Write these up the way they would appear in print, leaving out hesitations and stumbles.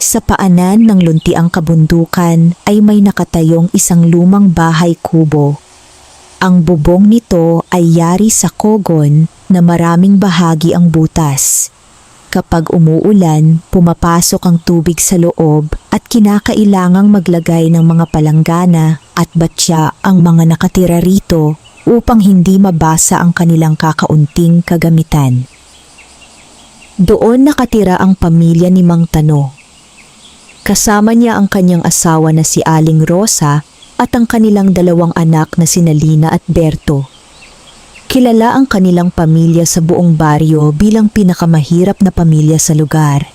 Sa paanan ng luntiang kabundukan ay may nakatayong isang lumang bahay kubo. Ang bubong nito ay yari sa kogon na maraming bahagi ang butas. Kapag umuulan, pumapasok ang tubig sa loob at kinakailangang maglagay ng mga palanggana at batya ang mga nakatira rito upang hindi mabasa ang kanilang kakaunting kagamitan. Doon nakatira ang pamilya ni Mang Tano. Kasama niya ang kanyang asawa na si Aling Rosa at ang kanilang dalawang anak na sina Lina at Berto. Kilala ang kanilang pamilya sa buong baryo bilang pinakamahirap na pamilya sa lugar.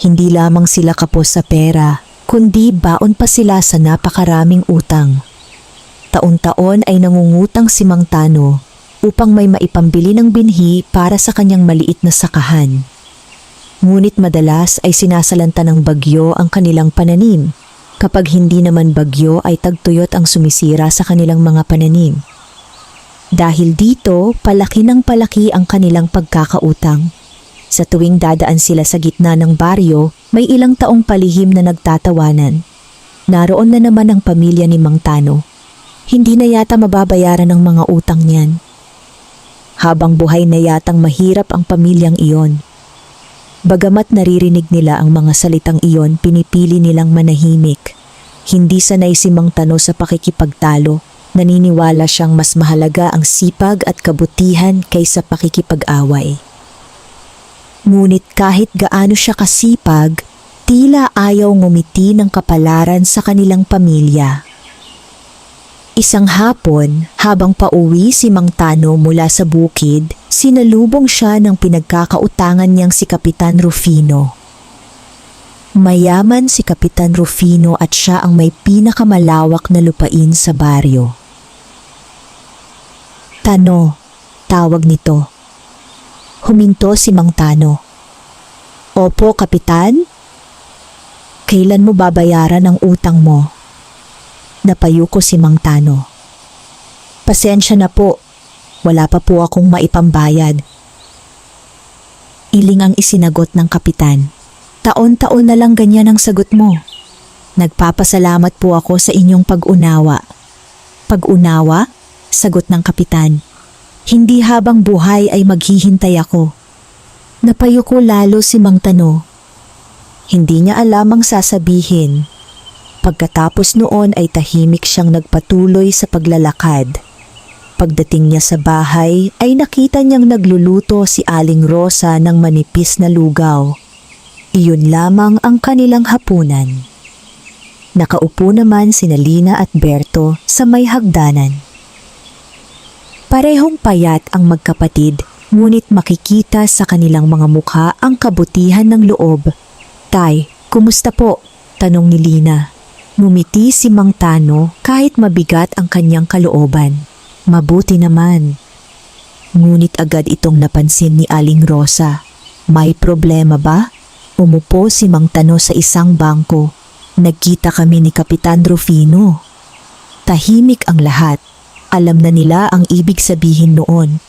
Hindi lamang sila kapos sa pera, kundi baon pa sila sa napakaraming utang. Taon-taon ay nangungutang si Mang Tano upang may maipambili ng binhi para sa kanyang maliit na sakahan. Ngunit madalas ay sinasalanta ng bagyo ang kanilang pananim. Kapag hindi naman bagyo ay tagtuyot ang sumisira sa kanilang mga pananim. Dahil dito, palaki ng palaki ang kanilang pagkakautang. Sa tuwing dadaan sila sa gitna ng baryo, may ilang taong palihim na nagtatawanan. Naroon na naman ang pamilya ni Mang Tano. Hindi na yata mababayaran ang mga utang niyan. Habang buhay na yatang mahirap ang pamilyang iyon. Bagamat naririnig nila ang mga salitang iyon, pinipili nilang manahimik. Hindi sanay si Mang Tano sa pakikipagtalo. Naniniwala siyang mas mahalaga ang sipag at kabutihan kaysa pakikipag-away. Ngunit kahit gaano siya kasipag, tila ayaw ngumiti ng kapalaran sa kanilang pamilya. Isang hapon, habang pauwi si Mang Tano mula sa bukid, sinalubong siya ng pinagkakautangan niyang si Kapitan Rufino. Mayaman si Kapitan Rufino at siya ang may pinakamalawak na lupain sa baryo. Tano, tawag nito. Huminto si Mang Tano. Opo, Kapitan? Kailan mo babayaran ang utang mo? Napayuko si Mang Tano. Pasensya na po, wala pa po akong maipambayad. Iling ang isinagot ng kapitan. Taon-taon na lang ganyan ang sagot mo. Nagpapasalamat po ako sa inyong pag-unawa. Pag-unawa? Sagot ng kapitan. Hindi habang buhay ay maghihintay ako. Napayuko lalo si Mang Tano. Hindi niya alam ang sasabihin. Pagkatapos noon ay tahimik siyang nagpatuloy sa paglalakad. Pagdating niya sa bahay ay nakita niyang nagluluto si Aling Rosa ng manipis na lugaw. Iyon lamang ang kanilang hapunan. Nakaupo naman sina Lina at Berto sa may hagdanan. Parehong payat ang magkapatid, ngunit makikita sa kanilang mga mukha ang kabutihan ng loob. Tay, kumusta po? Tanong ni Lina. Ngumiti si Mang Tano kahit mabigat ang kanyang kalooban. Mabuti naman. Ngunit agad itong napansin ni Aling Rosa. May problema ba? Umupo si Mang Tano sa isang bangko. Nagkita kami ni Kapitan Rufino. Tahimik ang lahat. Alam na nila ang ibig sabihin noon.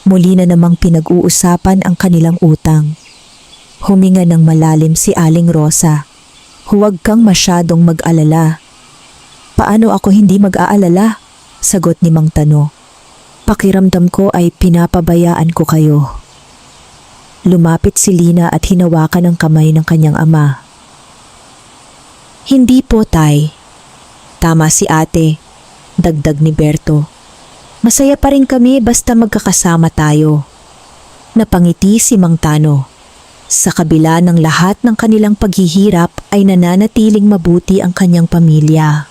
Muli na namang pinag-uusapan ang kanilang utang. Huminga ng malalim si Aling Rosa. Huwag kang masyadong mag-alala. Paano ako hindi mag-aalala? Sagot ni Mang Tano. Pakiramdam ko ay pinapabayaan ko kayo. Lumapit si Lina at hinawakan ang kamay ng kanyang ama. Hindi po, Tay. Tama si ate, dagdag ni Berto. Masaya pa rin kami basta magkakasama tayo. Napangiti si Mang Tano. Sa kabila ng lahat ng kanilang paghihirap ay nananatiling mabuti ang kanyang pamilya.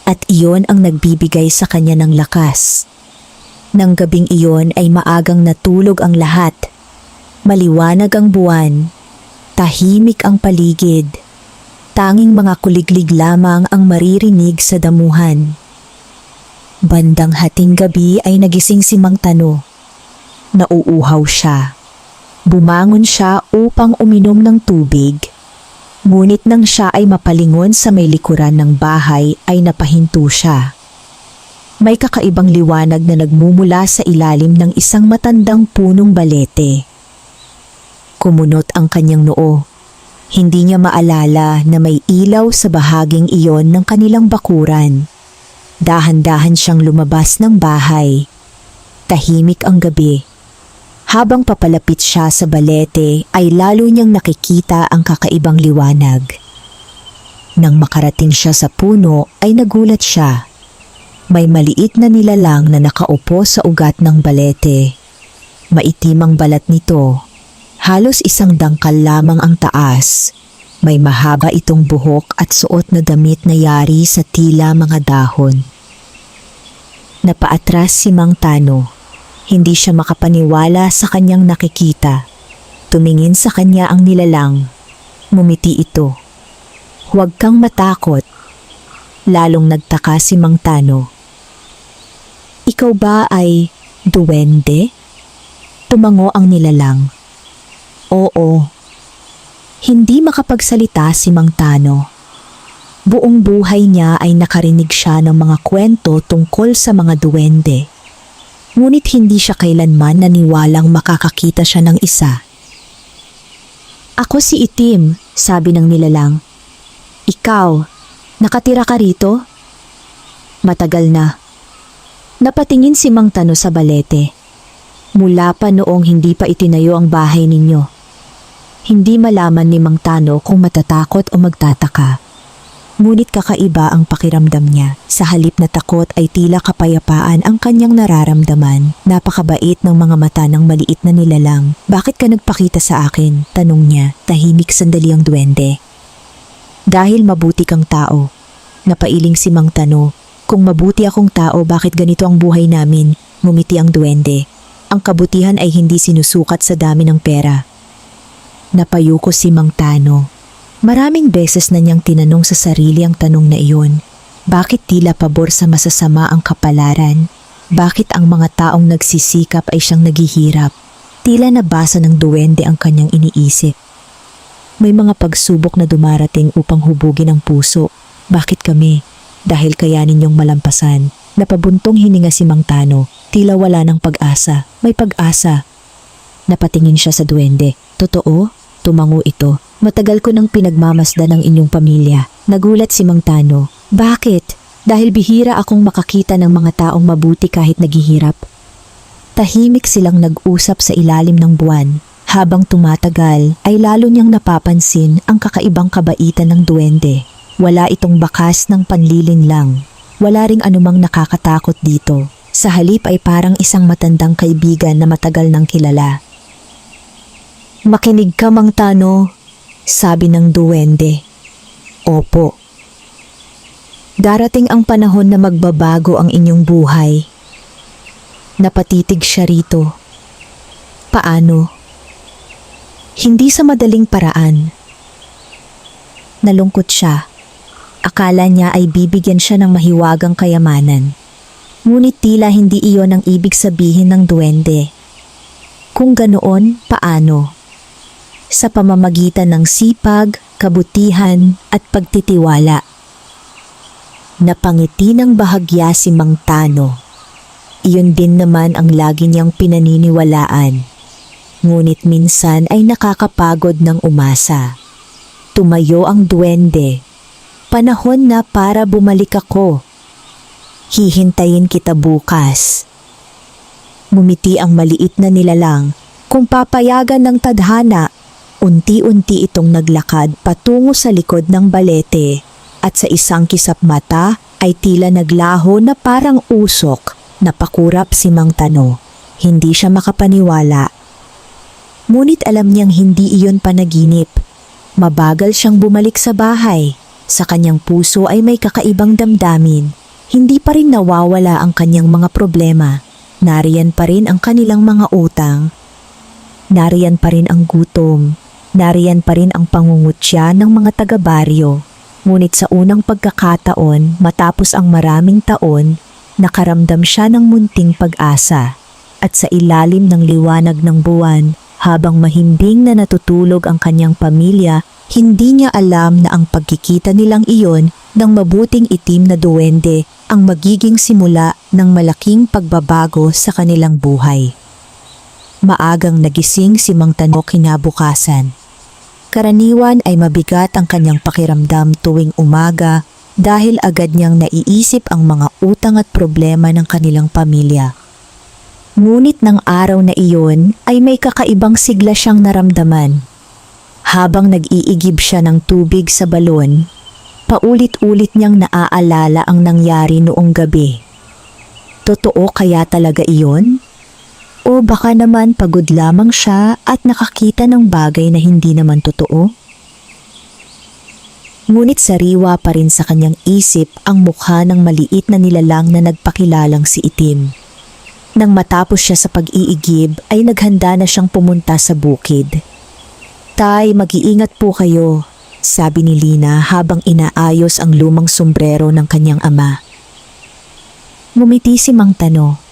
At iyon ang nagbibigay sa kanya ng lakas. Nang gabing iyon ay maagang natulog ang lahat. Maliwanag ang buwan. Tahimik ang paligid. Tanging mga kuliglig lamang ang maririnig sa damuhan. Bandang hating gabi ay nagising si Mang Tano. Nauuhaw siya. Bumangon siya upang uminom ng tubig. Ngunit nang siya ay mapalingon sa may likuran ng bahay ay napahinto siya. May kakaibang liwanag na nagmumula sa ilalim ng isang matandang punong balete. Kumunot ang kanyang noo. Hindi niya maalala na may ilaw sa bahaging iyon ng kanilang bakuran. Dahan-dahan siyang lumabas ng bahay. Tahimik ang gabi. Habang papalapit siya sa balete ay lalo niyang nakikita ang kakaibang liwanag. Nang makarating siya sa puno ay nagulat siya. May maliit na nilalang na nakaupo sa ugat ng balete. Maitim ang balat nito. Halos isang dangkal lamang ang taas. May mahaba itong buhok at suot na damit na yari sa tila mga dahon. Napaatras si Mang Tano. Hindi siya makapaniwala sa kanyang nakikita. Tumingin sa kanya ang nilalang. Ngumiti ito. "Huwag kang matakot." Lalong nagtaka si Mang Tano. "Ikaw ba ay duwende?" Tumango ang nilalang. "Oo." Hindi makapagsalita si Mang Tano. Buong buhay niya ay nakarinig siya ng mga kwento tungkol sa mga duwende. Ngunit hindi siya kailanman naniwalang makakakita siya ng isa. "Ako si Itim," sabi ng nilalang. "Ikaw, nakatira ka rito?" "Matagal na." Napatingin si Mang Tano sa balete. Mula pa noong hindi pa itinayo ang bahay ninyo. Hindi malaman ni Mang Tano kung matatakot o magtataka. Ngunit kakaiba ang pakiramdam niya. Sa halip na takot ay tila kapayapaan ang kanyang nararamdaman. Napakabait ng mga mata ng maliit na nilalang. "Bakit ka nagpakita sa akin?" tanong niya. Tahimik sandali ang duwende. "Dahil mabuti kang tao." Napailing si Mang Tano. "Kung mabuti akong tao, bakit ganito ang buhay namin?" Ngumiti ang duwende. "Ang kabutihan ay hindi sinusukat sa dami ng pera." Napayuko si Mang Tano. Maraming beses na niyang tinanong sa sarili ang tanong na iyon. Bakit tila pabor sa masasama ang kapalaran? Bakit ang mga taong nagsisikap ay siyang naghihirap? Tila nabasa ng duwende ang kanyang iniisip. May mga pagsubok na dumarating upang hubugin ang puso. Bakit kami? Dahil kayanin niyong malampasan. Napabuntong hininga si Mang Tano. Tila wala ng pag-asa. May pag-asa. Napatingin siya sa duwende. "Totoo?" Tumango ito. "Matagal ko nang pinagmamasdan ang inyong pamilya." Nagulat si Mang Tano. "Bakit?" "Dahil bihira akong makakita ng mga taong mabuti kahit naghihirap." Tahimik silang nag-usap sa ilalim ng buwan. Habang tumatagal ay lalo niyang napapansin ang kakaibang kabaitan ng duwende. Wala itong bakas ng panlilinlang. Wala ring anumang nakakatakot dito. Sa halip ay parang isang matandang kaibigan na matagal nang kilala. "Makinig ka, Mang Tano," sabi ng duwende. "Opo." "Darating ang panahon na magbabago ang inyong buhay." Napatitig siya rito. "Paano?" "Hindi sa madaling paraan." Nalungkot siya. Akala niya ay bibigyan siya ng mahiwagang kayamanan. Ngunit tila hindi iyon ang ibig sabihin ng duwende. Kung ganoon, paano? Sa pamamagitan ng sipag, kabutihan at pagtitiwala. Napangiti ng bahagya si Mang Tano. Iyon din naman ang lagi niyang pinaniniwalaan. Ngunit minsan ay nakakapagod ng umasa. Tumayo ang duwende. "Panahon na para bumalik ako. Hihintayin kita bukas." Ngumiti ang maliit na nilalang. Kung papayagan ng tadhana, unti-unti itong naglakad patungo sa likod ng balete at sa isang kisap mata ay tila naglaho na parang usok. Napakurap si Mang Tano. Hindi siya makapaniwala. Ngunit alam niyang hindi iyon panaginip. Mabagal siyang bumalik sa bahay. Sa kanyang puso ay may kakaibang damdamin. Hindi pa rin nawawala ang kanyang mga problema. Nariyan pa rin ang kanilang mga utang. Nariyan pa rin ang gutom. Nariyan pa rin ang pangungutya ng mga taga-baryo. Ngunit sa unang pagkakataon, matapos ang maraming taon, nakaramdam siya ng munting pag-asa. At sa ilalim ng liwanag ng buwan, habang mahimbing na natutulog ang kanyang pamilya, hindi niya alam na ang pagkikita nilang iyon ng mabuting itim na duwende ang magiging simula ng malaking pagbabago sa kanilang buhay. Maagang nagising si Mang Tano kinabukasan. Karaniwan ay mabigat ang kanyang pakiramdam tuwing umaga dahil agad niyang naiisip ang mga utang at problema ng kanilang pamilya. Ngunit ng araw na iyon ay may kakaibang sigla siyang naramdaman. Habang nag-iigib siya ng tubig sa balon, paulit-ulit niyang naaalala ang nangyari noong gabi. Totoo kaya talaga iyon? O baka naman pagod lamang siya at nakakita ng bagay na hindi naman totoo? Ngunit sariwa pa rin sa kanyang isip ang mukha ng maliit na nilalang na nagpakilalang si Itim. Nang matapos siya sa pag-iigib ay naghanda na siyang pumunta sa bukid. "Tay, mag-iingat po kayo," sabi ni Lina habang inaayos ang lumang sombrero ng kanyang ama. Ngumiti si Mang Tano.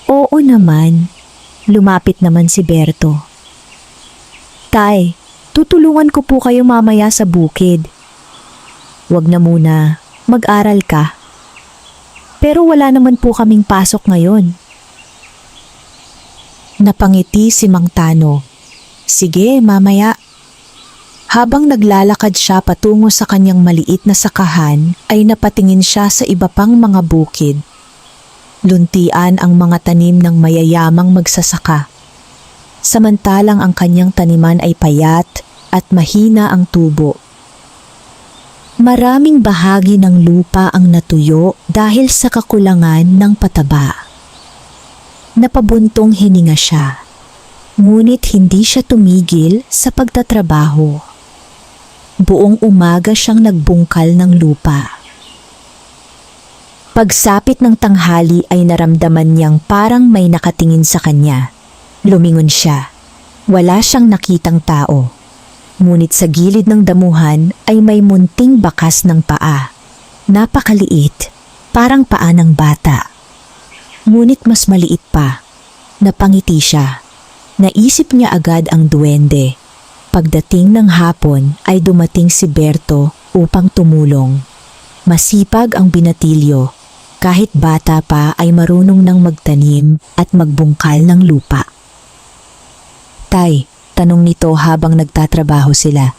"Oo naman," lumapit naman si Berto. "Tay, tutulungan ko po kayo mamaya sa bukid." "Wag na muna, mag-aral ka." "Pero wala naman po kaming pasok ngayon." Napangiti si Mang Tano. "Sige, mamaya." Habang naglalakad siya patungo sa kanyang maliit na sakahan, ay napatingin siya sa iba pang mga bukid. Luntian ang mga tanim ng mayayamang magsasaka. Samantalang ang kanyang taniman ay payat at mahina ang tubo. Maraming bahagi ng lupa ang natuyo dahil sa kakulangan ng pataba. Napabuntong hininga siya, ngunit hindi siya tumigil sa pagtatrabaho. Buong umaga siyang nagbungkal ng lupa. Pagsapit ng tanghali ay naramdaman niyang parang may nakatingin sa kanya. Lumingon siya. Wala siyang nakitang tao. Ngunit sa gilid ng damuhan ay may munting bakas ng paa. Napakaliit, parang paa ng bata. Ngunit mas maliit pa. Napangiti siya. Naisip niya agad ang duwende. Pagdating ng hapon ay dumating si Berto upang tumulong. Masipag ang binatilyo. Kahit bata pa ay marunong nang magtanim at magbungkal ng lupa. "Tay," tanong nito habang nagtatrabaho sila,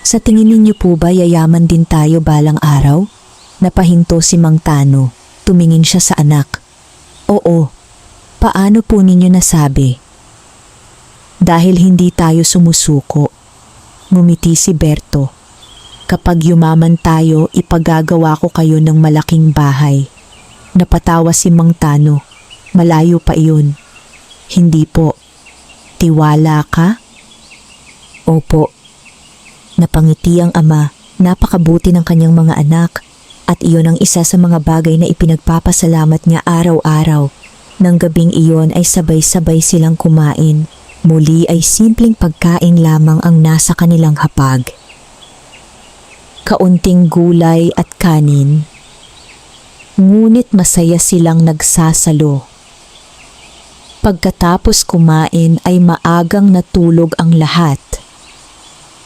"sa tingin ninyo po ba yayaman din tayo balang araw?" Napahinto si Mang Tano. Tumingin siya sa anak. "Oo." "Paano po ninyo nasabi?" "Dahil hindi tayo sumusuko." Ngumiti si Berto. "Kapag yumaman tayo, ipagagawa ko kayo ng malaking bahay." Napatawa si Mang Tano. "Malayo pa iyon." "Hindi po." "Tiwala ka?" "Opo." Napangiti ang ama. Napakabuti ng kanyang mga anak at iyon ang isa sa mga bagay na ipinagpapasalamat niya araw-araw. Nang gabing iyon ay sabay-sabay silang kumain. Muli ay simpleng pagkain lamang ang nasa kanilang hapag. Kaunting gulay at kanin. Ngunit masaya silang nagsasalo. Pagkatapos kumain ay maagang natulog ang lahat.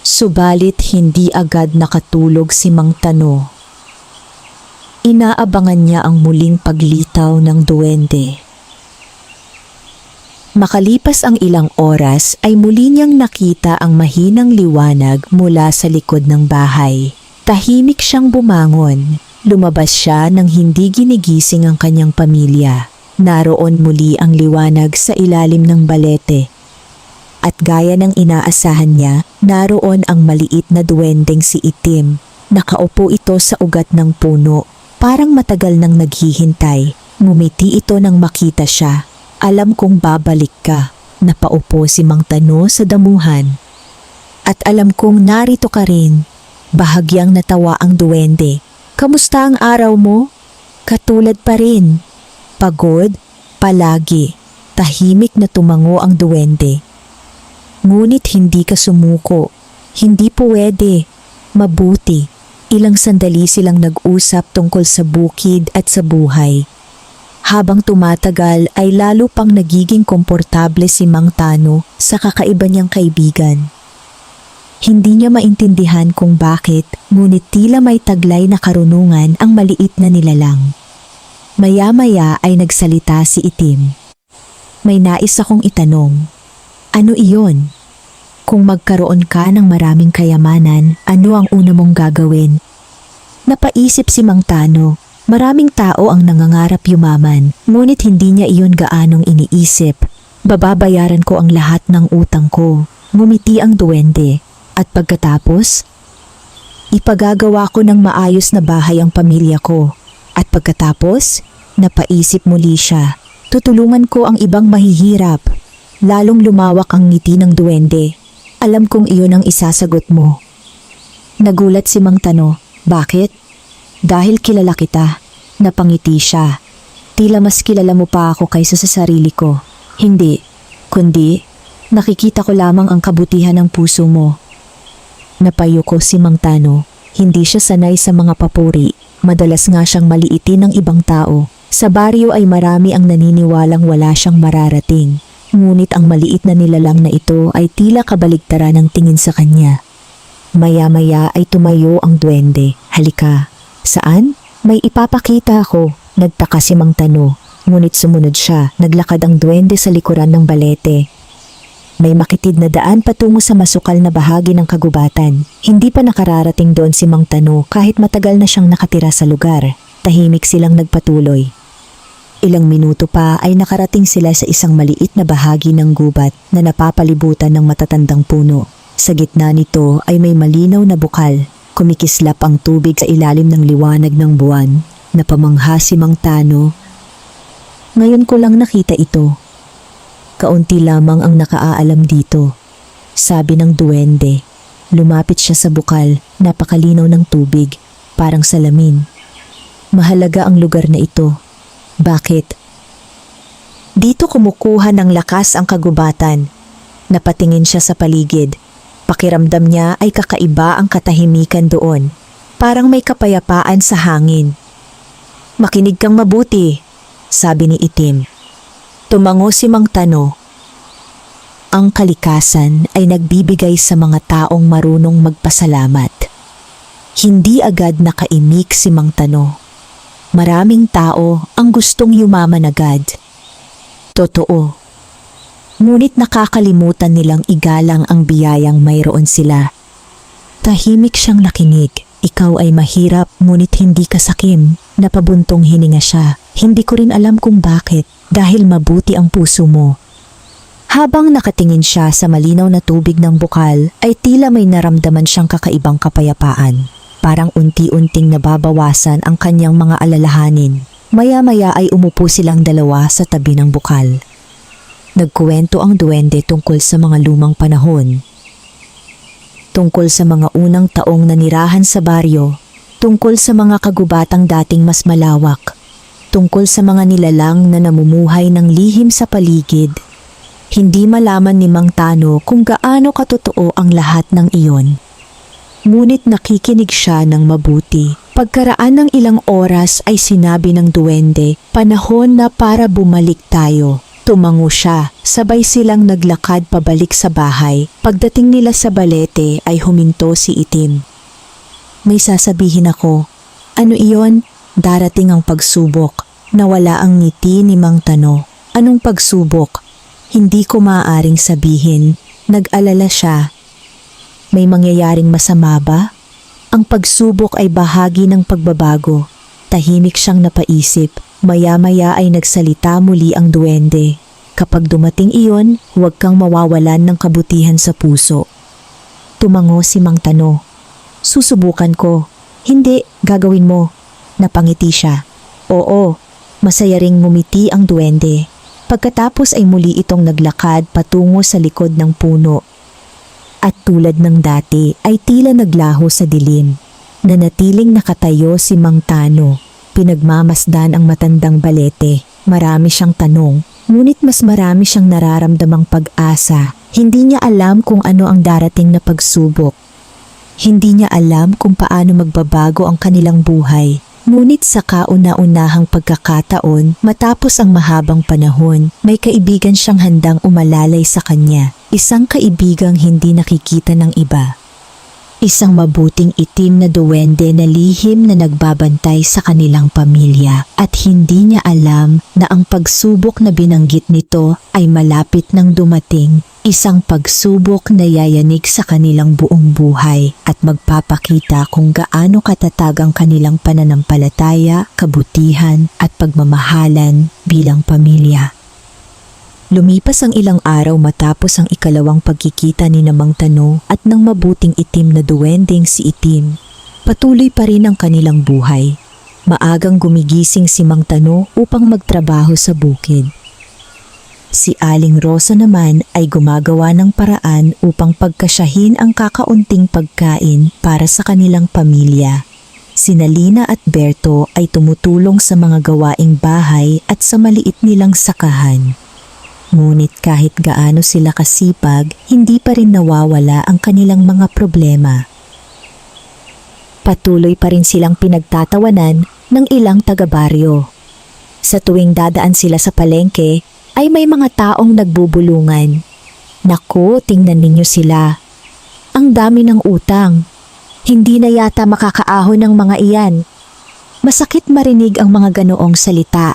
Subalit hindi agad nakatulog si Mang Tano. Inaabangan niya ang muling paglitaw ng duwende. Makalipas ang ilang oras ay muli niyang nakita ang mahinang liwanag mula sa likod ng bahay. Tahimik siyang bumangon. Lumabas siya nang hindi ginigising ang kanyang pamilya. Naroon muli ang liwanag sa ilalim ng balete. At gaya ng inaasahan niya, naroon ang maliit na duwendeng si Itim. Nakaupo ito sa ugat ng puno, parang matagal nang naghihintay. Ngumiti ito nang makita siya. "Alam kong babalik ka." Napaupo si Mang Tano sa damuhan. "At alam kong narito ka rin." Bahagyang natawa ang duwende. "Kamusta ang araw mo?" "Katulad pa rin." "Pagod?" "Palagi." Tahimik na tumango ang duwende. "Ngunit hindi ka sumuko." "Hindi pwede." "Mabuti." Ilang sandali silang nag-usap tungkol sa bukid at sa buhay. Habang tumatagal ay lalo pang nagiging komportable si Mang Tano sa kakaiba niyang kaibigan. Hindi niya maintindihan kung bakit, ngunit tila may taglay na karunungan ang maliit na nilalang. Maya-maya ay nagsalita si Itim. "May nais akong itanong." "Ano iyon?" Kung magkaroon ka ng maraming kayamanan, ano ang una mong gagawin? Napaisip si Mang Tano. Maraming tao ang nangangarap yumaman, ngunit hindi niya iyon gaanong iniisip. Bababayaran ko ang lahat ng utang ko. Ngumiti ang duwende. At pagkatapos, ipagagawa ko ng maayos na bahay ang pamilya ko. At pagkatapos, napaisip muli siya. Tutulungan ko ang ibang mahihirap. Lalong lumawak ang ngiti ng duwende. Alam kong iyon ang isasagot mo. Nagulat si Mang Tano. Bakit? Dahil kilala kita. Napangiti siya. Tila mas kilala mo pa ako kaysa sa sarili ko. Hindi, kundi nakikita ko lamang ang kabutihan ng puso mo. Napayuko si Mang Tano. Hindi siya sanay sa mga papuri. Madalas nga siyang maliitin ng ibang tao. Sa baryo ay marami ang naniniwalang wala siyang mararating. Ngunit ang maliit na nilalang na ito ay tila kabaligtaran ng tingin sa kanya. Maya-maya ay tumayo ang duwende. Halika. Saan? May ipapakita ako. Nagtaka si Mang Tano. Ngunit sumunod siya. Naglakad ang duwende sa likuran ng balete. May makitid na daan patungo sa masukal na bahagi ng kagubatan. Hindi pa nakararating doon si Mang Tano kahit matagal na siyang nakatira sa lugar. Tahimik silang nagpatuloy. Ilang minuto pa ay nakarating sila sa isang maliit na bahagi ng gubat na napapalibutan ng matatandang puno. Sa gitna nito ay may malinaw na bukal. Kumikislap ang tubig sa ilalim ng liwanag ng buwan. Napamangha si Mang Tano. Ngayon ko lang nakita ito. Kaunti lamang ang nakaaalam dito. Sabi ng duwende. Lumapit siya sa bukal. Napakalinaw ng tubig. Parang salamin. Mahalaga ang lugar na ito. Bakit? Dito kumukuha ng lakas ang kagubatan. Napatingin siya sa paligid. Pakiramdam niya ay kakaiba ang katahimikan doon. Parang may kapayapaan sa hangin. Makinig kang mabuti, sabi ni Itim. Tumango si Mang Tano. Ang kalikasan ay nagbibigay sa mga taong marunong magpasalamat. Hindi agad nakaimik si Mang Tano. Maraming tao ang gustong yumaman agad. Totoo. Ngunit nakakalimutan nilang igalang ang biyayang mayroon sila. Tahimik siyang nakinig. Ikaw ay mahirap ngunit hindi ka sakim. Napabuntong hininga siya. Hindi ko rin alam kung bakit dahil mabuti ang puso mo. Habang nakatingin siya sa malinaw na tubig ng bukal ay tila may naramdaman siyang kakaibang kapayapaan. Parang unti-unting nababawasan ang kanyang mga alalahanin. Maya-maya ay umupo silang dalawa sa tabi ng bukal. Nagkuwento ang duwende tungkol sa mga lumang panahon. Tungkol sa mga unang taong nanirahan sa baryo. Tungkol sa mga kagubatang dating mas malawak. Tungkol sa mga nilalang na namumuhay ng lihim sa paligid. Hindi malaman ni Mang Tano kung gaano katotoo ang lahat ng iyon. Ngunit nakikinig siya ng mabuti. Pagkaraan ng ilang oras ay sinabi ng duwende, panahon na para bumalik tayo. Tumango siya, sabay silang naglakad pabalik sa bahay. Pagdating nila sa balete ay huminto si Itim. May sasabihin ako. Ano iyon? Darating ang pagsubok. Nawala ang ngiti ni Mang Tano. Anong pagsubok? Hindi ko maaaring sabihin. Nag-alala siya. May mangyayaring masama ba? Ang pagsubok ay bahagi ng pagbabago. Tahimik siyang napaisip. Maya-maya ay nagsalita muli ang duwende. Kapag dumating iyon, huwag kang mawawalan ng kabutihan sa puso. Tumango si Mang Tano. Susubukan ko. Hindi, gagawin mo. Napangiti siya. Oo, masaya ring ngumiti ang duwende. Pagkatapos ay muli itong naglakad patungo sa likod ng puno. At tulad ng dati ay tila naglaho sa dilim. Nanatiling nakatayo si Mang Tano. Pinagmamasdan ang matandang balete. Marami siyang tanong, ngunit mas marami siyang nararamdamang pag-asa. Hindi niya alam kung ano ang darating na pagsubok. Hindi niya alam kung paano magbabago ang kanilang buhay. Ngunit sa kauna-unahang pagkakataon, matapos ang mahabang panahon, may kaibigan siyang handang umalalay sa kanya. Isang kaibigang hindi nakikita ng iba. Isang mabuting itim na duwende na lihim na nagbabantay sa kanilang pamilya at hindi niya alam na ang pagsubok na binanggit nito ay malapit nang dumating. Isang pagsubok na yayanig sa kanilang buong buhay at magpapakita kung gaano katatag ang kanilang pananampalataya, kabutihan at pagmamahalan bilang pamilya. Lumipas ang ilang araw matapos ang ikalawang pagkikita ni Mang Tano at ng mabuting itim na duwendeng si Itim. Patuloy pa rin ang kanilang buhay. Maagang gumigising si Mang Tano upang magtrabaho sa bukid. Si Aling Rosa naman ay gumagawa ng paraan upang pagkasyahin ang kakaunting pagkain para sa kanilang pamilya. Sina Lina at Berto ay tumutulong sa mga gawaing bahay at sa maliit nilang sakahan. Ngunit kahit gaano sila kasipag, hindi pa rin nawawala ang kanilang mga problema. Patuloy pa rin silang pinagtatawanan ng ilang taga-baryo. Sa tuwing dadaan sila sa palengke, ay may mga taong nagbubulungan. Naku, tingnan ninyo sila. Ang dami ng utang. Hindi na yata makakaahon ng mga iyan. Masakit marinig ang mga ganoong salita.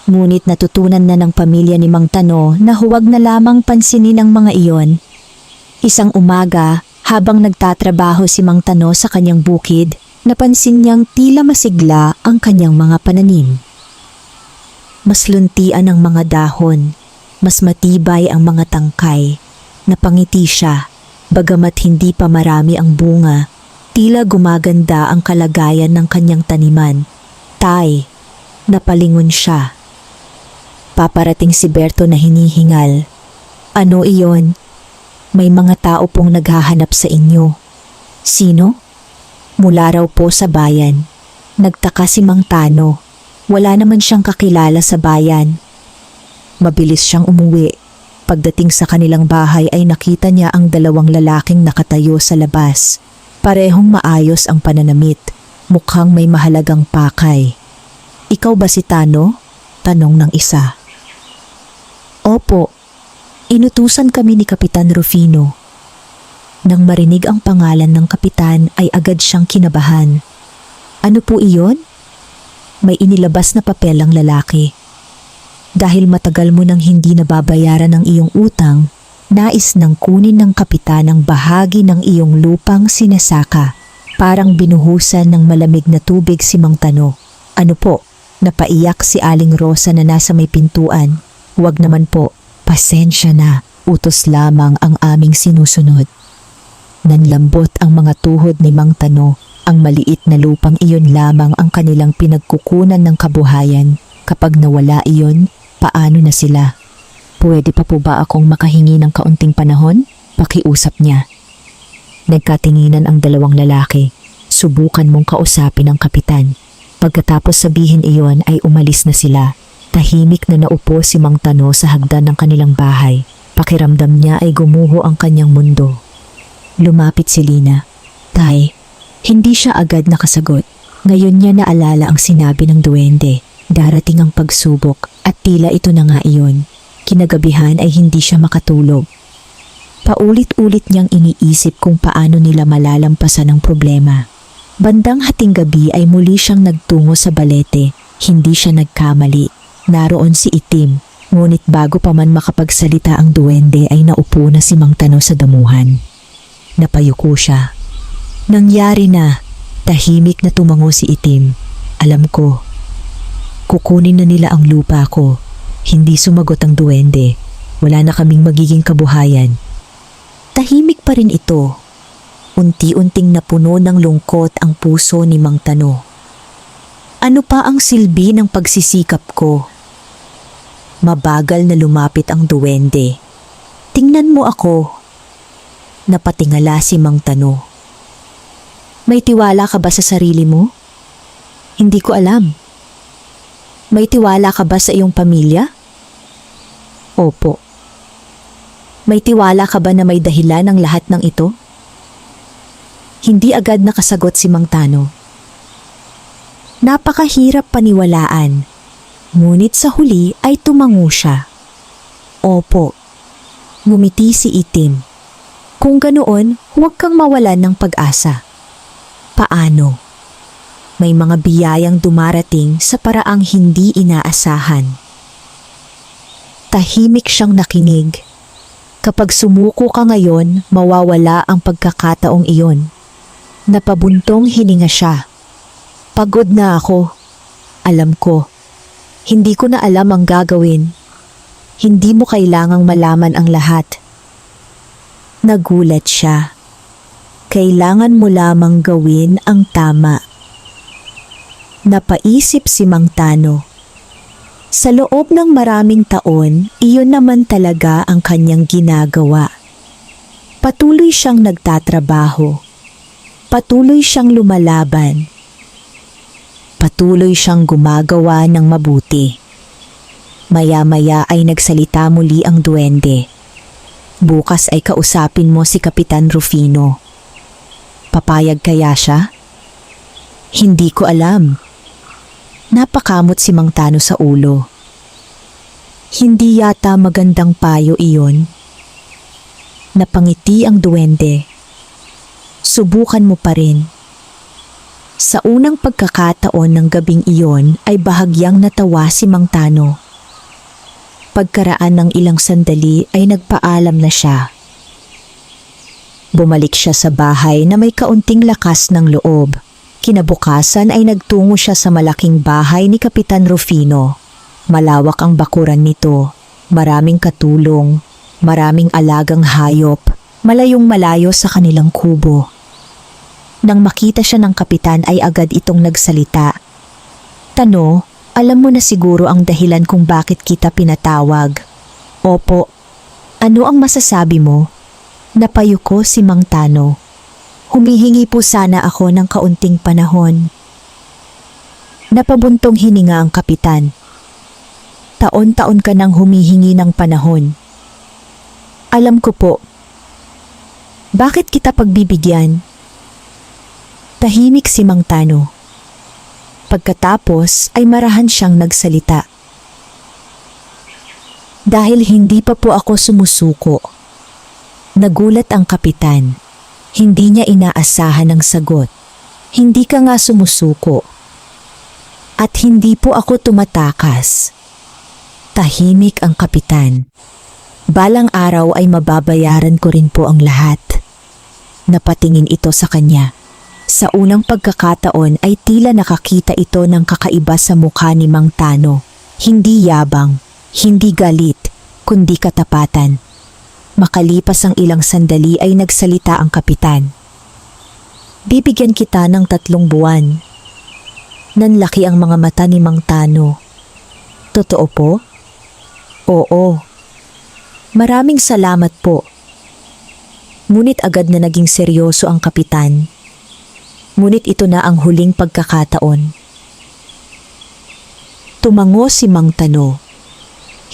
Ngunit natutunan na ng pamilya ni Mang Tano na huwag na lamang pansinin ang mga iyon. Isang umaga, habang nagtatrabaho si Mang Tano sa kanyang bukid, napansin niyang tila masigla ang kanyang mga pananim. Mas luntian ang mga dahon, mas matibay ang mga tangkay. Napangiti siya, bagamat hindi pa marami ang bunga, tila gumaganda ang kalagayan ng kanyang taniman. Tay, napalingon siya. Paparating si Berto na hinihingal. Ano iyon? May mga tao pong naghahanap sa inyo. Sino? Mula raw po sa bayan. Nagtaka si Mang Tano. Wala naman siyang kakilala sa bayan. Mabilis siyang umuwi. Pagdating sa kanilang bahay ay nakita niya ang dalawang lalaking nakatayo sa labas. Parehong maayos ang pananamit. Mukhang may mahalagang pakay. Ikaw ba si Tano? Tanong ng isa. Opo, inutusan kami ni Kapitan Rufino. Nang marinig ang pangalan ng kapitan ay agad siyang kinabahan. Ano po iyon? May inilabas na papel ang lalaki. Dahil matagal mo nang hindi nababayaran ang iyong utang, nais nang kunin ng kapitan ang bahagi ng iyong lupang sinasaka. Parang binuhusan ng malamig na tubig si Mang Tano. Ano po? Napaiyak si Aling Rosa na nasa may pintuan. Huwag naman po, pasensya na, utos lamang ang aming sinusunod. Nanlambot ang mga tuhod ni Mang Tano. Ang maliit na lupang iyon lamang ang kanilang pinagkukunan ng kabuhayan. Kapag nawala iyon, paano na sila? Pwede pa po ba akong makahingi ng kaunting panahon? Pakiusap niya. Nagkatinginan ang dalawang lalaki. Subukan mong kausapin ang kapitan. Pagkatapos sabihin iyon ay umalis na sila. Tahimik na naupo si Mang Tano sa hagdan ng kanilang bahay. Pakiramdam niya ay gumuho ang kanyang mundo. Lumapit si Lina. Tay, hindi siya agad nakasagot. Ngayon niya naalala ang sinabi ng duwende. Darating ang pagsubok at tila ito na nga iyon. Kinagabihan ay hindi siya makatulog. Paulit-ulit niyang iniisip kung paano nila malalampasan ang problema. Bandang hating gabi ay muli siyang nagtungo sa balete. Hindi siya nagkamali. Naroon si Itim, ngunit bago pa man makapagsalita ang duwende ay naupo na si Mang Tano sa damuhan. Napayuko siya. Nangyari na. Tahimik na tumango si Itim. Alam ko. Kukunin na nila ang lupa ko. Hindi sumagot ang duwende. Wala na kaming magiging kabuhayan. Tahimik pa rin ito. Unti-unting napuno ng lungkot ang puso ni Mang Tano. Ano pa ang silbi ng pagsisikap ko? Mabagal na lumapit ang duwende. Tingnan mo ako. Napatingala si Mang Tano. May tiwala ka ba sa sarili mo? Hindi ko alam. May tiwala ka ba sa iyong pamilya? Opo. May tiwala ka ba na may dahilan ang lahat ng ito? Hindi agad nakasagot si Mang Tano. Napakahirap paniwalaan. Ngunit sa huli ay tumango siya. Opo. Ngumiti si Itim. Kung ganoon, huwag kang mawalan ng pag-asa. Paano? May mga biyayang dumarating sa paraang hindi inaasahan. Tahimik siyang nakinig. Kapag sumuko ka ngayon, mawawala ang pagkakataong iyon. Napabuntong hininga siya. Pagod na ako. Alam ko. Hindi ko na alam ang gagawin. Hindi mo kailangang malaman ang lahat. Nagulat siya. Kailangan mo lamang gawin ang tama. Napaisip si Mang Tano. Sa loob ng maraming taon, iyon naman talaga ang kanyang ginagawa. Patuloy siyang nagtatrabaho. Patuloy siyang lumalaban. Patuloy siyang gumagawa ng mabuti. Maya-maya ay nagsalita muli ang duwende. Bukas ay kausapin mo si Kapitan Rufino. Papayag kaya siya? Hindi ko alam. Napakamot si Mang Tano sa ulo. Hindi yata magandang payo iyon. Napangiti ang duwende. Subukan mo pa rin. Sa unang pagkakataon ng gabing iyon ay bahagyang natawa si Mang Tano. Pagkaraan ng ilang sandali ay nagpaalam na siya. Bumalik siya sa bahay na may kaunting lakas ng loob. Kinabukasan ay nagtungo siya sa malaking bahay ni Kapitan Rufino. Malawak ang bakuran nito, maraming katulong, maraming alagang hayop, malayong malayo sa kanilang kubo. Nang makita siya ng kapitan ay agad itong nagsalita. Tano, alam mo na siguro ang dahilan kung bakit kita pinatawag. Opo, ano ang masasabi mo? Napayuko si Mang Tano. Humihingi po sana ako ng kaunting panahon. Napabuntong hininga ang kapitan. Taon-taon ka nang humihingi ng panahon. Alam ko po. Bakit kita pagbibigyan? Tahimik si Mang Tano. Pagkatapos ay marahan siyang nagsalita. Dahil hindi pa po ako sumusuko. Nagulat ang kapitan. Hindi niya inaasahan ang sagot. Hindi ka nga sumusuko. At hindi po ako tumatakas. Tahimik ang kapitan. Balang araw ay mababayaran ko rin po ang lahat. Napatingin ito sa kanya. Sa unang pagkakataon ay tila nakakita ito ng kakaiba sa mukha ni Mang Tano. Hindi yabang, hindi galit, kundi katapatan. Makalipas ang ilang sandali ay nagsalita ang kapitan. Bibigyan kita ng 3 buwan. Nanlaki ang mga mata ni Mang Tano. Totoo po? Oo. Maraming salamat po. Ngunit agad na naging seryoso ang kapitan. Ngunit ito na ang huling pagkakataon. Tumango si Mang Tano.